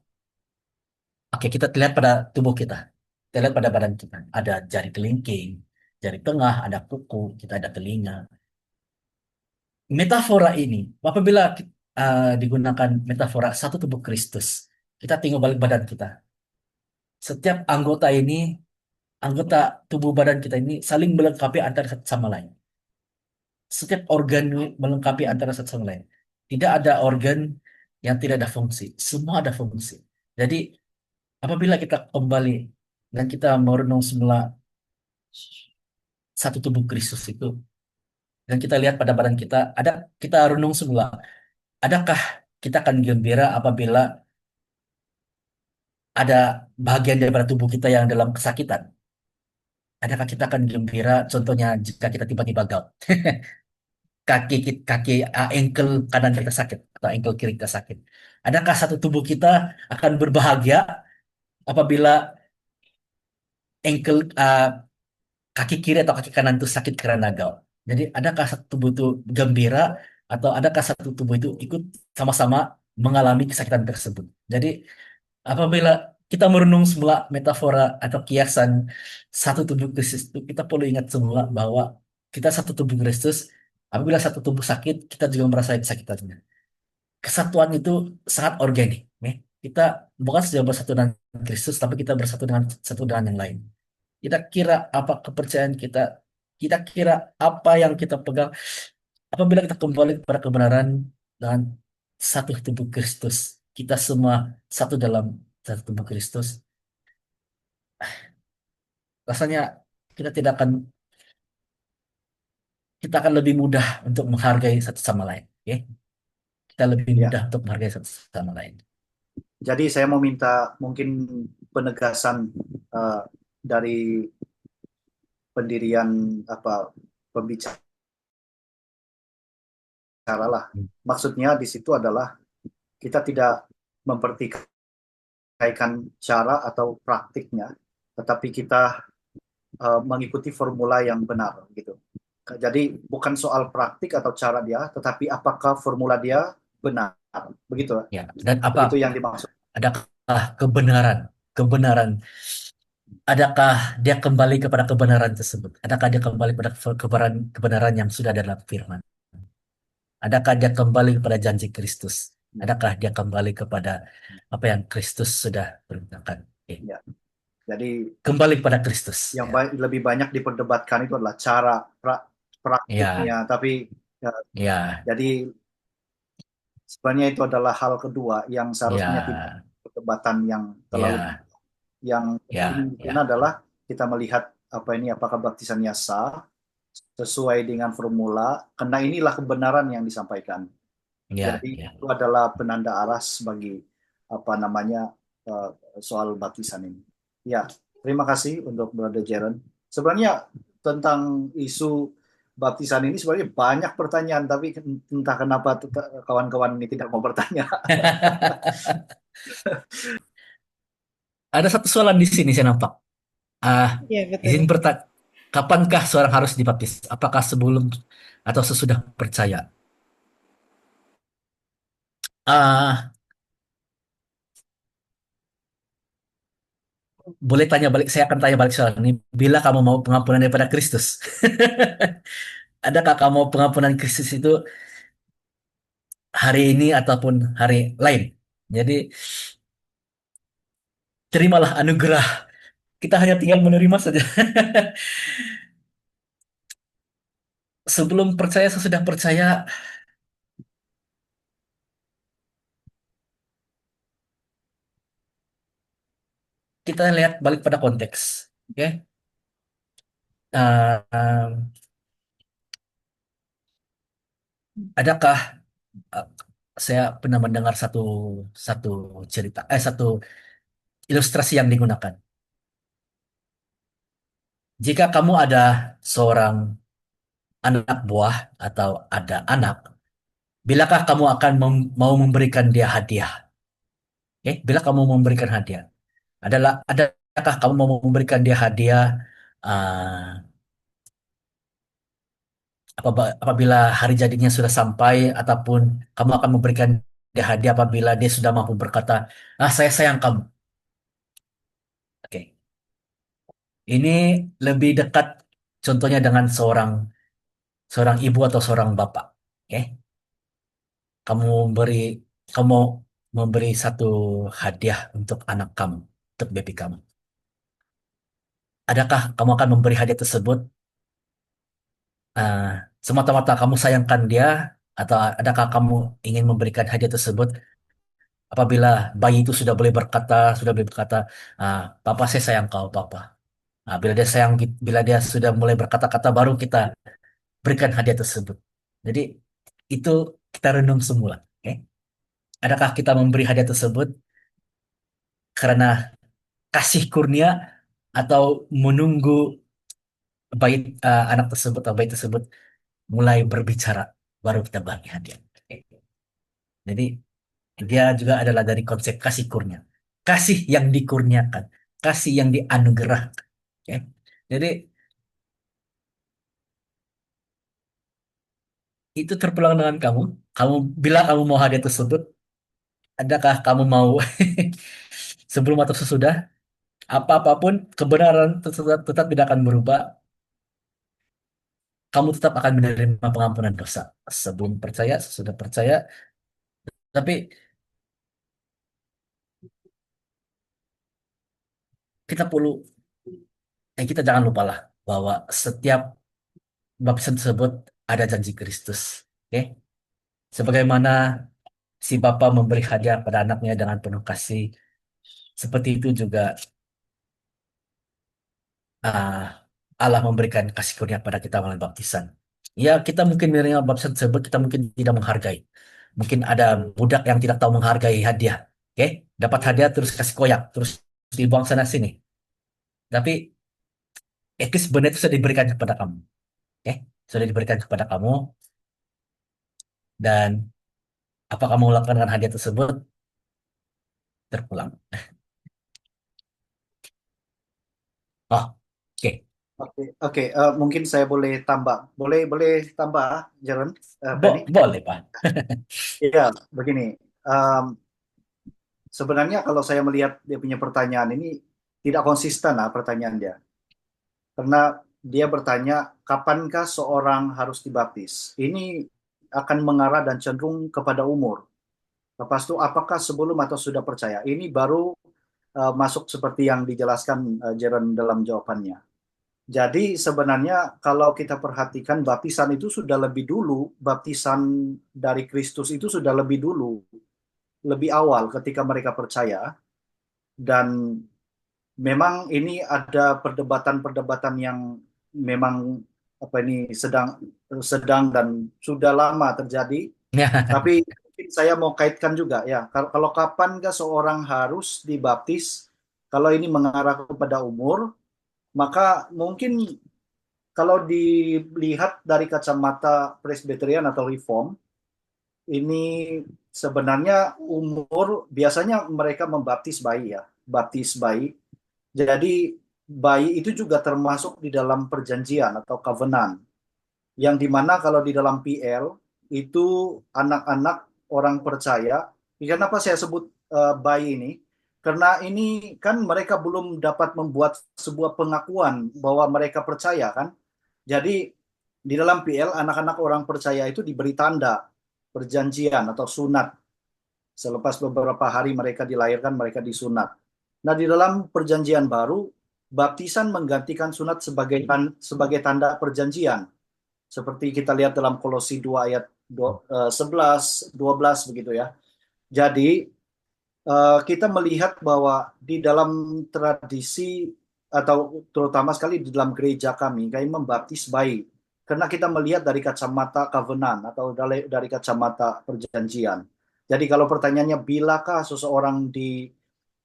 oke, kita lihat pada tubuh kita. Kita lihat pada badan kita. Ada jari kelingking, jari tengah, ada kuku, kita ada telinga. Metafora ini, apabila digunakan metafora satu tubuh Kristus, kita tinggal balik badan kita. Setiap anggota ini, anggota tubuh badan kita ini saling melengkapi antara satu sama lain. Setiap organ melengkapi antara satu sama lain. Tidak ada organ yang tidak ada fungsi. Semua ada fungsi. Jadi, apabila kita kembali dan kita merenung semula satu tubuh Kristus itu, dan kita lihat pada badan kita, kita renung semula, adakah kita akan gembira apabila ada bagian daripada tubuh kita yang dalam kesakitan? Adakah kita akan gembira, contohnya jika kita tiba-tiba gout, ankle kanan kita sakit atau ankle kiri kita sakit? Adakah satu tubuh kita akan berbahagia apabila ankle kaki kiri atau kaki kanan itu sakit karena gout? Jadi adakah satu tubuh itu gembira atau adakah satu tubuh itu ikut sama-sama mengalami kesakitan tersebut? Jadi apabila kita merenung semula metafora atau kiasan satu tubuh Kristus itu, kita perlu ingat semula bahwa kita satu tubuh Kristus. Apabila satu tubuh sakit, kita juga merasakan kesakitannya. Kesatuan itu sangat organik. Ya. Kita bukan saja bersatu dengan Kristus, tapi kita bersatu dengan satu dengan yang lain. Kita kira apa kepercayaan kita, kita kira apa yang kita pegang. Apabila kita kembali kepada kebenaran dan satu tubuh Kristus, kita semua satu dalam satu tubuh Kristus, rasanya kita tidak akan kita akan lebih mudah untuk menghargai satu sama lain. Ya. Kita lebih Ya, mudah untuk menghargai satu sama lain. jadi saya mau minta mungkin penegasan eh, dari pendirian apa pembicara lah. Maksudnya di situ adalah kita tidak mempertikaikan cara atau praktiknya, tetapi kita mengikuti formula yang benar gitu. Jadi bukan soal praktik atau cara dia, tetapi apakah formula dia benar. Begitu, Ya, dan apa begitu yang dimaksud. adakah kebenaran kebenaran adakah dia kembali kepada kebenaran tersebut? Adakah dia kembali pada kebenaran kebenaran yang sudah ada dalam firman? Adakah dia kembali kepada janji Kristus? Adakah dia kembali kepada apa yang Kristus sudah perintahkan? Oke. Ya, jadi Kembali kepada Kristus. yang Ya, lebih banyak diperdebatkan itu adalah cara ya, praktiknya, tapi ya, jadi sebenarnya itu adalah hal kedua yang seharusnya tidak ya, perdebatan yang terlalu. ya, Yang penting ya, di sini ya, adalah kita melihat apa ini apakah baptisannya sah sesuai dengan formula, karena inilah kebenaran yang disampaikan. ya, Jadi ya. itu adalah penanda aras bagi apa namanya eh, soal baptisan ini. Ya, terima kasih untuk Brother Jaren. Sebenarnya tentang isu baptisan ini sebenarnya banyak pertanyaan, tapi entah kenapa kawan-kawan ini tidak mau bertanya. Ada satu soalan di sini saya nampak. Ah, Ya, betul. izin bertanya, kapankah seorang harus dibaptis? Apakah sebelum atau sesudah percaya? Ah, boleh tanya balik, saya akan tanya balik soal ini. Bila kamu mau pengampunan daripada Kristus, adakah kamu mau pengampunan Kristus itu hari ini ataupun hari lain? Jadi, terimalah anugerah. Kita hanya tinggal menerima saja. Sebelum percaya, sesudah percaya, kita lihat balik pada konteks. Oke. Um, adakah uh, saya pernah mendengar satu satu cerita, satu ilustrasi yang digunakan. Jika kamu ada seorang anak buah atau ada anak, bilakah kamu akan mau memberikan dia hadiah? Oke, bila kamu memberikan hadiah, adakah kamu mau memberikan dia hadiah uh, apabila hari jadinya sudah sampai, ataupun kamu akan memberikan dia hadiah apabila dia sudah mampu berkata, ah saya sayang kamu. Oke, ini lebih dekat contohnya dengan seorang seorang ibu atau seorang bapak. Oke, kamu memberi kamu memberi satu hadiah untuk anak kamu, untuk baby kamu. Adakah kamu akan memberi hadiah tersebut uh, semata-mata kamu sayangkan dia, atau adakah kamu ingin memberikan hadiah tersebut apabila bayi itu sudah boleh berkata, "Ah, Papa saya sayang kau, Papa." Nah, bila dia sudah mulai berkata-kata, baru kita berikan hadiah tersebut. Jadi itu kita renung semula. Oke? Adakah kita memberi hadiah tersebut karena kasih kurnia, atau menunggu anak tersebut atau bayi tersebut mulai berbicara, baru kita bagi hadiah. Oke. Jadi dia juga adalah dari konsep kasih kurnia. Kasih yang dikurniakan. Kasih yang dianugerahkan. Oke. Jadi itu terpulang dengan kamu. Kamu bila kamu mau hadiah tersebut, adakah kamu mau sebelum atau sesudah, apapun kebenaran tetap tidak akan berubah. Kamu tetap akan menerima pengampunan dosa sebelum percaya, sesudah percaya. Tapi kita perlu, kita jangan lupalah bahwa setiap baptisan tersebut ada janji Kristus. Oke? Sebagaimana si Bapa memberi hadiah pada anaknya dengan penuh kasih, seperti itu juga ah, Allah memberikan kasih karunia pada kita melalui baptisan. Ya, kita mungkin menerima baptisan tersebut, kita mungkin tidak menghargai. Mungkin ada budak yang tidak tahu menghargai hadiah. Oke? Dapat hadiah terus kasih koyak, terus dibuang sana sini. Tapi itu sebenarnya itu sudah diberikan kepada kamu. Oke? Sudah diberikan kepada kamu, dan apa kamu lakukan dengan hadiah tersebut terpulang. Oh, oke. Oke, oke. Mungkin saya boleh tambah. Boleh, boleh tambah, Jaron, Feni. Boleh, Pak. Iya, begini. Em, Sebenarnya kalau saya melihat dia punya pertanyaan ini tidak konsisten lah pertanyaan dia. Karena dia bertanya, kapankah seorang harus dibaptis? Ini akan mengarah dan cenderung kepada umur. Lepas itu, apakah sebelum atau sudah percaya? Ini baru masuk seperti yang dijelaskan Jaron dalam jawabannya. Jadi sebenarnya kalau kita perhatikan baptisan itu sudah lebih dulu, baptisan dari Kristus itu sudah lebih dulu, lebih awal ketika mereka percaya. Dan memang ini ada perdebatan-perdebatan yang memang apa ini sedang sedang dan sudah lama terjadi. Tapi mungkin saya mau kaitkan juga ya, kalau kapan nggak seorang harus dibaptis, kalau ini mengarah kepada umur, maka mungkin kalau dilihat dari kacamata Presbyterian atau Reform, ini sebenarnya umur biasanya mereka membaptis bayi ya, baptis bayi. Jadi bayi itu juga termasuk di dalam perjanjian atau covenant, yang dimana kalau di dalam PL itu anak-anak orang percaya. Kenapa saya sebut bayi ini? Karena ini kan mereka belum dapat membuat sebuah pengakuan bahwa mereka percaya kan. Jadi di dalam PL anak-anak orang percaya itu diberi tanda perjanjian atau sunat. Selepas beberapa hari mereka dilahirkan, mereka disunat. Nah, di dalam perjanjian baru, baptisan menggantikan sunat sebagai tanda perjanjian. Seperti kita lihat dalam Kolose 2 ayat 11, 12 begitu ya. Jadi, kita melihat bahwa di dalam tradisi atau terutama sekali di dalam gereja kami membaptis bayi. Karena kita melihat dari kacamata covenant atau dari kacamata perjanjian. Jadi kalau pertanyaannya bilakah seseorang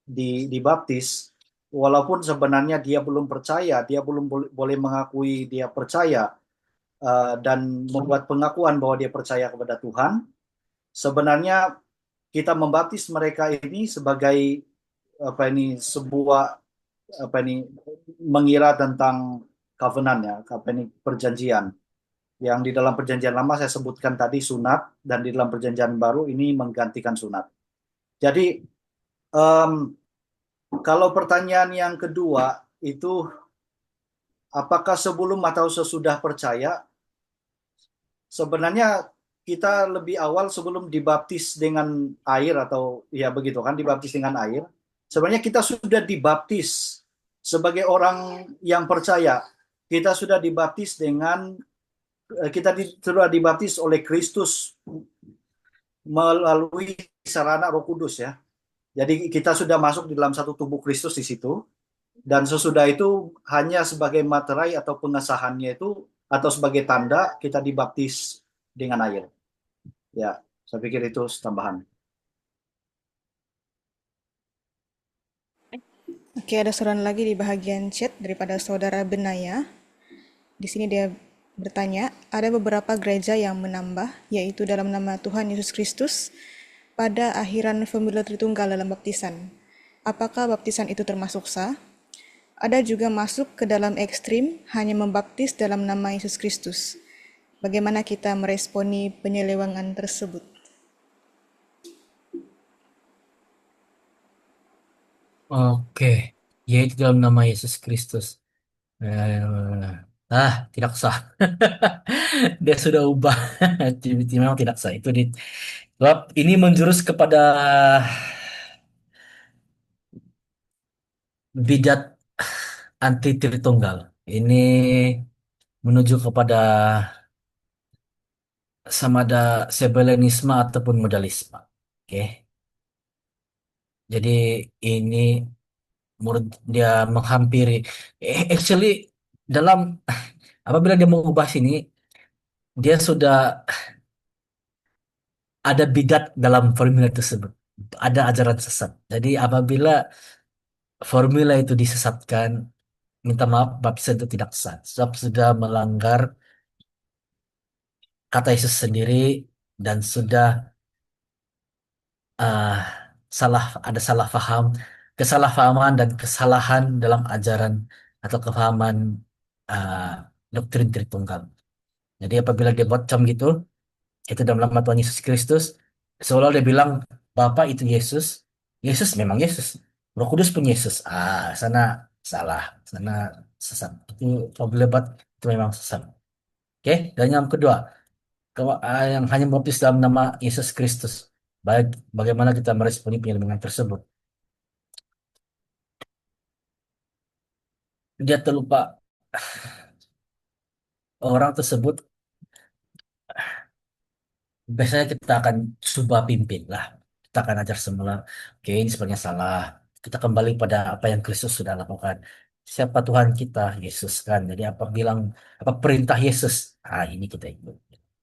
dibaptis, walaupun sebenarnya dia belum percaya, dia belum boleh mengakui dia percaya dan membuat pengakuan bahwa dia percaya kepada Tuhan, sebenarnya kita membaptis mereka ini sebagai sebuah mengira tentang covenant ya, perjanjian. Yang di dalam perjanjian lama saya sebutkan tadi sunat, dan di dalam perjanjian baru ini menggantikan sunat. Jadi em, kalau pertanyaan yang kedua itu apakah sebelum atau sesudah percaya, sebenarnya kita lebih awal sebelum dibaptis dengan air atau ya begitu kan, dibaptis dengan air. Sebenarnya kita sudah dibaptis sebagai orang yang percaya. Kita sudah dibaptis sudah dibaptis oleh Kristus melalui sarana Roh Kudus ya. Jadi kita sudah masuk di dalam satu tubuh Kristus di situ, dan sesudah itu hanya sebagai materai atau pengesahannya itu atau sebagai tanda kita dibaptis dengan air. Ya, saya pikir itu tambahan. Oke, ada saran lagi di bagian chat daripada saudara Benaya. Di sini dia bertanya, ada beberapa gereja yang menambah, yaitu dalam nama Tuhan Yesus Kristus, pada akhiran Formula Tritunggal dalam baptisan. Apakah baptisan itu termasuk sah? Ada juga masuk ke dalam ekstrim, hanya membaptis dalam nama Yesus Kristus. Bagaimana kita meresponi penyelewengan tersebut? Oke, yaitu dalam nama Yesus Kristus. Tidak sah. Dia sudah ubah. Jadi memang tidak sah. Sebab ini menjurus kepada bidat anti Tritunggal. Ini menuju kepada samada sebelenisme ataupun modalisme. Oke. Jadi ini menurut dia menghampiri. Actually dalam apabila dia mengubah sini, dia sudah ada bidat dalam formula tersebut. Ada ajaran sesat. Jadi apabila formula itu disesatkan, minta maaf, baptisan itu tidak sah. Sebab sudah melanggar kata Yesus sendiri dan sudah ah, ada salah paham, kesalahpahaman dan kesalahan dalam ajaran atau kepahaman ah, doktrin Tritunggal. Jadi apabila dia buat macam gitu, itu dalam nama Tuhan Yesus Kristus, seolah dia bilang Bapa itu Yesus, Yesus memang Yesus, Roh Kudus pun Yesus. Sana salah, sana sesat. Itu apabila buat itu memang sesat. Oke, dan yang kedua, yang hanya membaptis dalam nama Yesus Kristus. Baik, bagaimana kita meresponi penyelewengan tersebut? Dia terlupa orang tersebut. Biasanya kita akan coba pimpin lah. Kita akan ajar semula. Oke, ini sebenarnya salah. Kita kembali pada apa yang Kristus sudah lakukan. Siapa Tuhan kita? Yesus kan. Jadi apa bilang apa perintah Yesus? Ini kita ikut.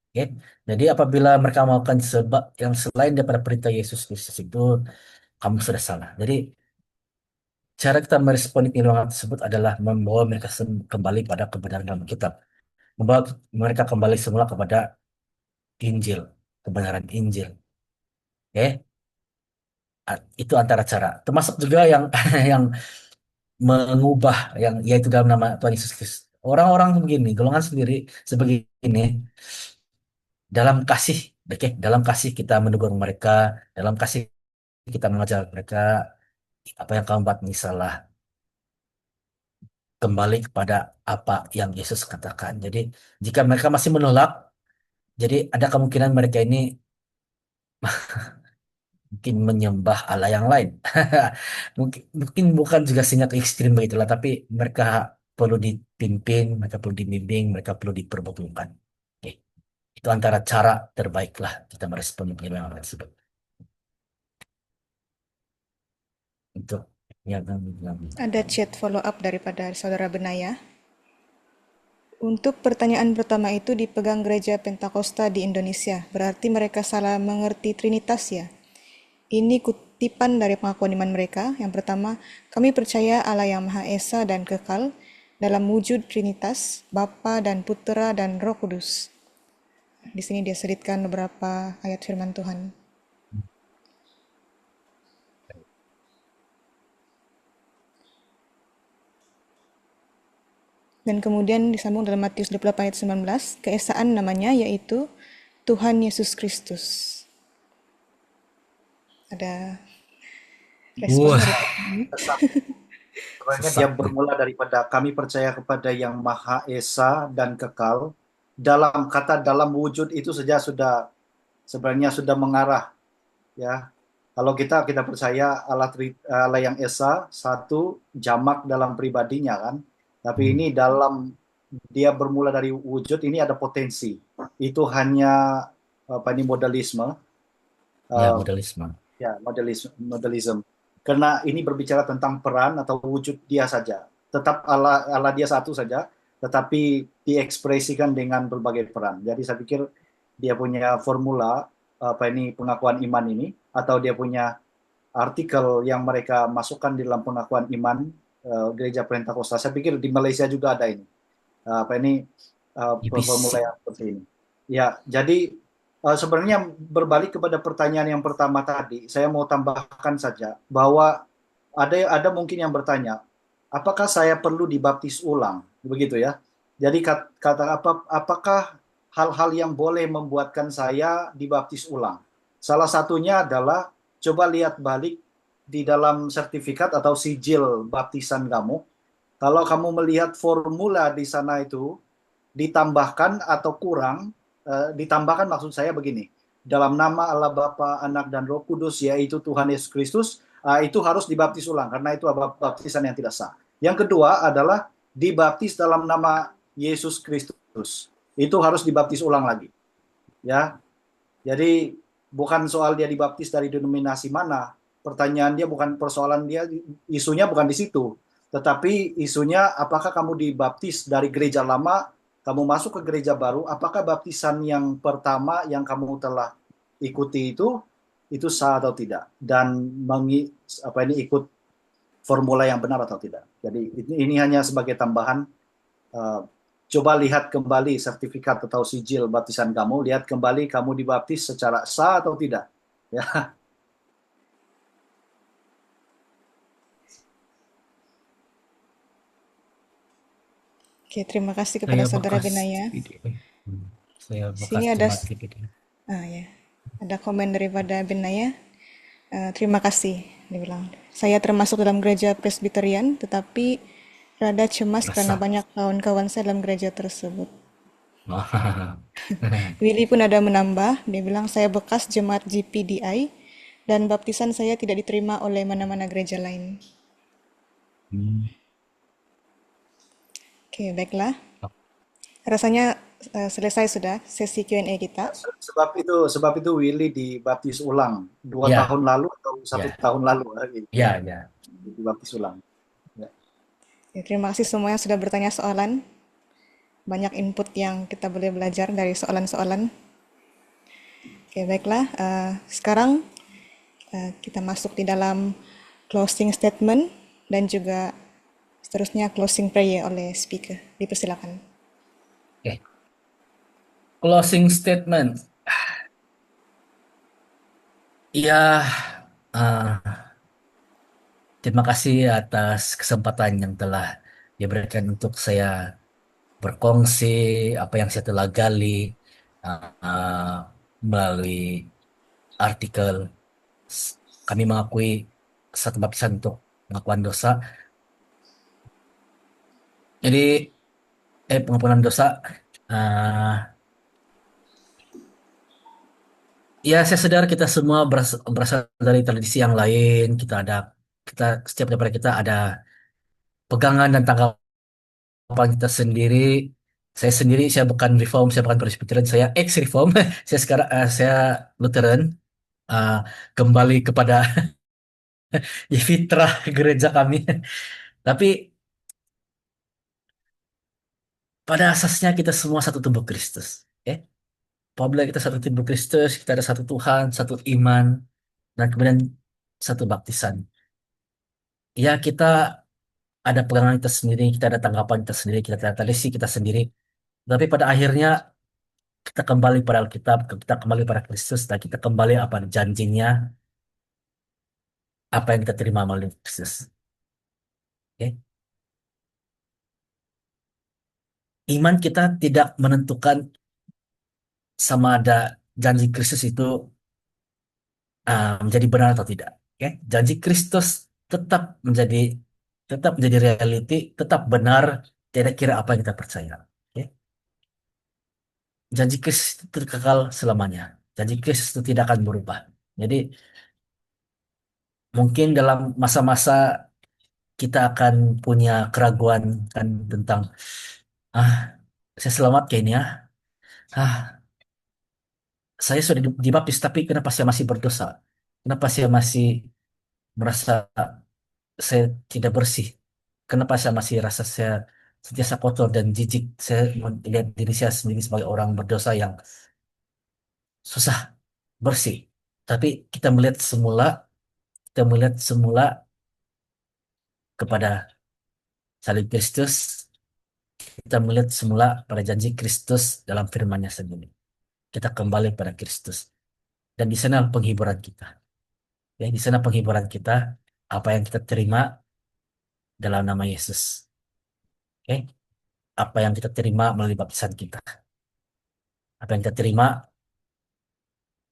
Oke. Jadi apabila mereka melakukan sebab yang selain daripada perintah Yesus Kristus itu, kamu sudah salah. Jadi cara kita meresponi penyelewengan tersebut adalah membawa mereka kembali pada kebenaran dalam kitab. Membawa mereka kembali semula kepada Injil, kebenaran Injil. Oke. Itu antara cara. Termasuk juga yang yang mengubah yang yaitu dalam nama Tuhan Yesus Kristus. Orang-orang begini, golongan sendiri sebagai ini dalam kasih, oke, dalam kasih kita menegur mereka, dalam kasih kita mengajar mereka apa yang kamu buat ini salah. Kembali kepada apa yang Yesus katakan. Jadi jika mereka masih menolak, jadi ada kemungkinan mereka ini mungkin menyembah Allah yang lain. Mungkin mungkin bukan juga sangat ekstrim begitulah, tapi mereka perlu dipimpin, mereka perlu dibimbing, mereka perlu diperbantukan. Oke. Itu antara cara terbaik lah kita merespon penyelewengan tersebut. Untuk yang Ada chat follow up daripada saudara Benaya. Untuk pertanyaan pertama itu dipegang gereja Pentakosta di Indonesia. Berarti mereka salah mengerti Trinitas ya. Ini kutipan dari pengakuan iman mereka. Yang pertama, kami percaya Allah yang Maha Esa dan Kekal dalam wujud Trinitas, Bapa dan Putera dan Roh Kudus. Di sini dia selitkan beberapa ayat firman Tuhan. Dan kemudian disambung dalam Matius 28 ayat 19, keesaan namanya yaitu Tuhan Yesus Kristus. Ada respon dari Wah, Kesan. Sebenarnya dia sesat nih. bermula daripada kami percaya kepada yang Maha Esa dan Kekal. Dalam kata dalam wujud itu saja sudah sebenarnya sudah mengarah, ya. Kalau kita percaya Allah yang esa satu jamak dalam pribadinya kan, tapi Hmm. ini dalam dia bermula dari wujud ini ada potensi. Itu hanya apa ini modalisme, Ya, eh, modalisme. ya modelism. Karena ini berbicara tentang peran atau wujud dia saja. Tetap Allah dia satu saja, tetapi diekspresikan dengan berbagai peran. Jadi saya pikir dia punya formula apa ini pengakuan iman ini atau dia punya artikel yang mereka masukkan di dalam pengakuan iman gereja Pentakosta. Saya pikir di Malaysia juga ada ini. Apa ini formula BBC. yang seperti ini. Ya, jadi sebenarnya berbalik kepada pertanyaan yang pertama tadi, saya mau tambahkan saja bahwa ada mungkin yang bertanya, apakah saya perlu dibaptis ulang? Begitu ya. Jadi kata apakah hal-hal yang boleh membuatkan saya dibaptis ulang? Salah satunya adalah coba lihat balik di dalam sertifikat atau sijil baptisan kamu. Kalau kamu melihat formula di sana itu ditambahkan atau kurang, ditambahkan maksud saya begini, dalam nama Allah Bapa, Anak dan Roh Kudus yaitu Tuhan Yesus Kristus, itu harus dibaptis ulang karena itu baptisan yang tidak sah. Yang kedua adalah dibaptis dalam nama Yesus Kristus. Itu harus dibaptis ulang lagi, ya. Jadi bukan soal dia dibaptis dari denominasi mana. Pertanyaan dia bukan persoalan dia, isunya bukan di situ. Tetapi isunya apakah kamu dibaptis dari gereja lama, kamu masuk ke gereja baru, apakah baptisan yang pertama yang kamu telah ikuti itu sah atau tidak dan apa ini ikut formula yang benar atau tidak. Jadi ini hanya sebagai tambahan. eh, Coba lihat kembali sertifikat atau sijil baptisan kamu, lihat kembali kamu dibaptis secara sah atau tidak. Ya, Oke, terima kasih kepada Saya saudara bekas Benaya. video. Hmm. Saya Di bekas sini ada jemaat gitu. ya, ada komen daripada Benaya. Terima kasih, dia bilang. Saya termasuk dalam gereja Presbyterian, tetapi rada cemas karena Rasa. banyak kawan-kawan saya dalam gereja tersebut. Willy pun ada menambah, dia bilang saya bekas jemaat GPDI dan baptisan saya tidak diterima oleh mana-mana gereja lain. Hmm. Oke, baiklah. Rasanya selesai sudah sesi Q&A kita. sebab itu Willy dibaptis ulang 2 tahun Ya, lalu atau satu ya, tahun lalu ya, ya, ya. dibaptis ulang. Ya. Ya, terima kasih semua yang sudah bertanya soalan. Banyak input yang kita boleh belajar dari soalan-soalan. Oke, baiklah. Sekarang kita masuk di dalam closing statement dan juga seterusnya closing prayer oleh speaker. Dipersilakan. Oke. Closing statement. Ya, terima kasih atas kesempatan yang telah diberikan untuk saya berkongsi apa yang saya telah gali uh, melalui artikel. Kami mengakui satu baptisan untuk pengakuan dosa. Jadi, pengampunan dosa. uh, Ya, saya sadar kita semua berasal dari tradisi yang lain. Kita setiap daripada kita ada pegangan dan tanggapan kita sendiri. Saya bukan reform, saya bukan Presbyterian, saya ex reform. Saya Lutheran. Uh, Kembali kepada ya, fitrah gereja kami. Tapi pada asasnya kita semua satu tubuh Kristus. Oke? Apabila kita satu tubuh Kristus, kita ada satu Tuhan, satu iman, dan kemudian satu baptisan. Ya, kita ada pegangan kita sendiri, kita ada tanggapan kita sendiri, kita ada tradisi kita sendiri. Tapi pada akhirnya kita kembali pada Alkitab, kita kembali pada Kristus, dan kita kembali apa janjinya, apa yang kita terima melalui Kristus. Oke? Iman kita tidak menentukan sama ada janji Kristus itu menjadi benar atau tidak. Oke? Janji Kristus tetap menjadi tetap menjadi reality, tetap benar, tidak kira apa yang kita percaya. Oke? Janji Kristus itu kekal selamanya. Janji Kristus itu tidak akan berubah. Jadi mungkin dalam masa-masa kita akan punya keraguan kan tentang ah saya selamat kayaknya. Ah, saya sudah dibaptis tapi kenapa saya masih berdosa? Kenapa saya masih merasa saya tidak bersih? Kenapa saya masih rasa saya sentiasa kotor dan jijik? Saya melihat diri saya sendiri sebagai orang berdosa yang susah bersih. Tapi kita melihat semula kepada salib Kristus, kita melihat semula pada janji Kristus dalam firman-Nya sendiri. Kita kembali pada Kristus. Dan di sana penghiburan kita. Ya, di sana penghiburan kita, apa yang kita terima dalam nama Yesus. Oke? Apa yang kita terima melalui baptisan kita. Apa yang kita terima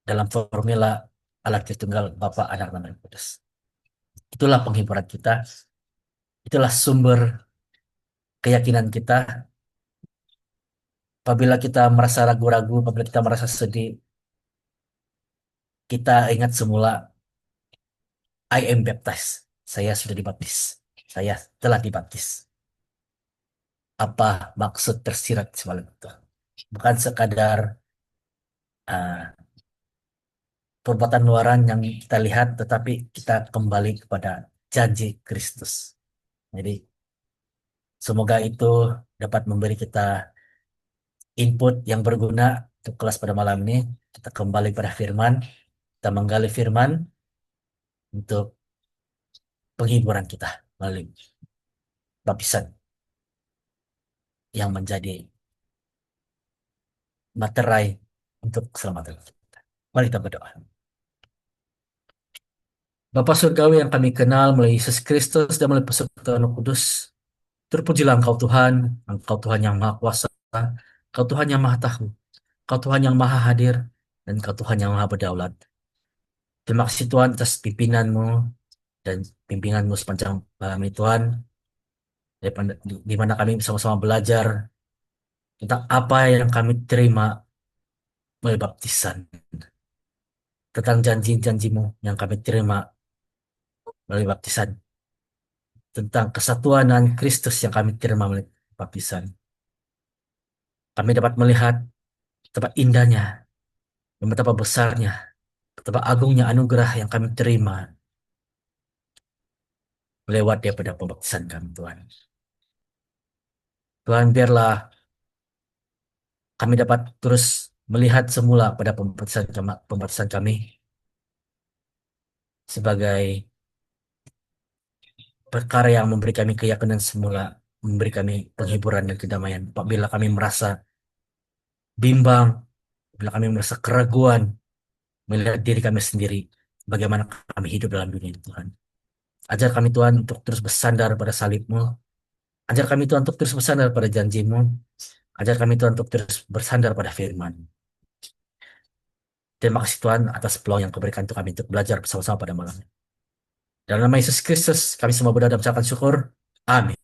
dalam formula Allah Tritunggal Bapa, Anak, dan Roh Kudus. Itulah penghiburan kita. Itulah sumber keyakinan kita. Apabila kita merasa ragu-ragu, apabila kita merasa sedih, kita ingat semula, I am baptized. Saya sudah dibaptis. Saya telah dibaptis. Apa maksud tersirat sebalik itu? Bukan sekadar uh, perbuatan luaran yang kita lihat, tetapi kita kembali kepada janji Kristus. Jadi semoga itu dapat memberi kita input yang berguna untuk kelas pada malam ini. Kita kembali pada firman, kita menggali firman untuk penghiburan kita melalui baptisan yang menjadi materai untuk keselamatan kita. Mari kita berdoa. Bapa Surgawi yang kami kenal melalui Yesus Kristus dan melalui persekutuan Roh Kudus, terpujilah Engkau Tuhan, Engkau Tuhan yang Maha Kuasa, Engkau Tuhan yang Maha Tahu, Engkau Tuhan yang Maha Hadir, dan Engkau Tuhan yang Maha Berdaulat. Terima kasih Tuhan atas pimpinanmu dan pimpinanmu sepanjang malam ini Tuhan, di mana kami bersama-sama belajar tentang apa yang kami terima melalui baptisan, tentang janji-janjimu yang kami terima melalui baptisan, tentang kesatuan dengan Kristus yang kami terima melalui baptisan. Kami dapat melihat betapa indahnya dan betapa besarnya, betapa agungnya anugerah yang kami terima lewat daripada pembaptisan kami, Tuhan. Tuhan, biarlah kami dapat terus melihat semula pada pembaptisan kami sebagai perkara yang memberi kami keyakinan semula, memberi kami penghiburan dan kedamaian. Apabila kami merasa bimbang, bila kami merasa keraguan, melihat diri kami sendiri, bagaimana kami hidup dalam dunia ini, Tuhan. Ajar kami Tuhan untuk terus bersandar pada salib-Mu. Ajar kami Tuhan untuk terus bersandar pada janji-Mu. Ajar kami Tuhan untuk terus bersandar pada firman. Terima kasih Tuhan atas peluang yang Kau berikan untuk kami untuk belajar bersama-sama pada malam ini. Dalam nama Yesus Kristus, kami semua berdoa dan mengucapkan syukur. Amin.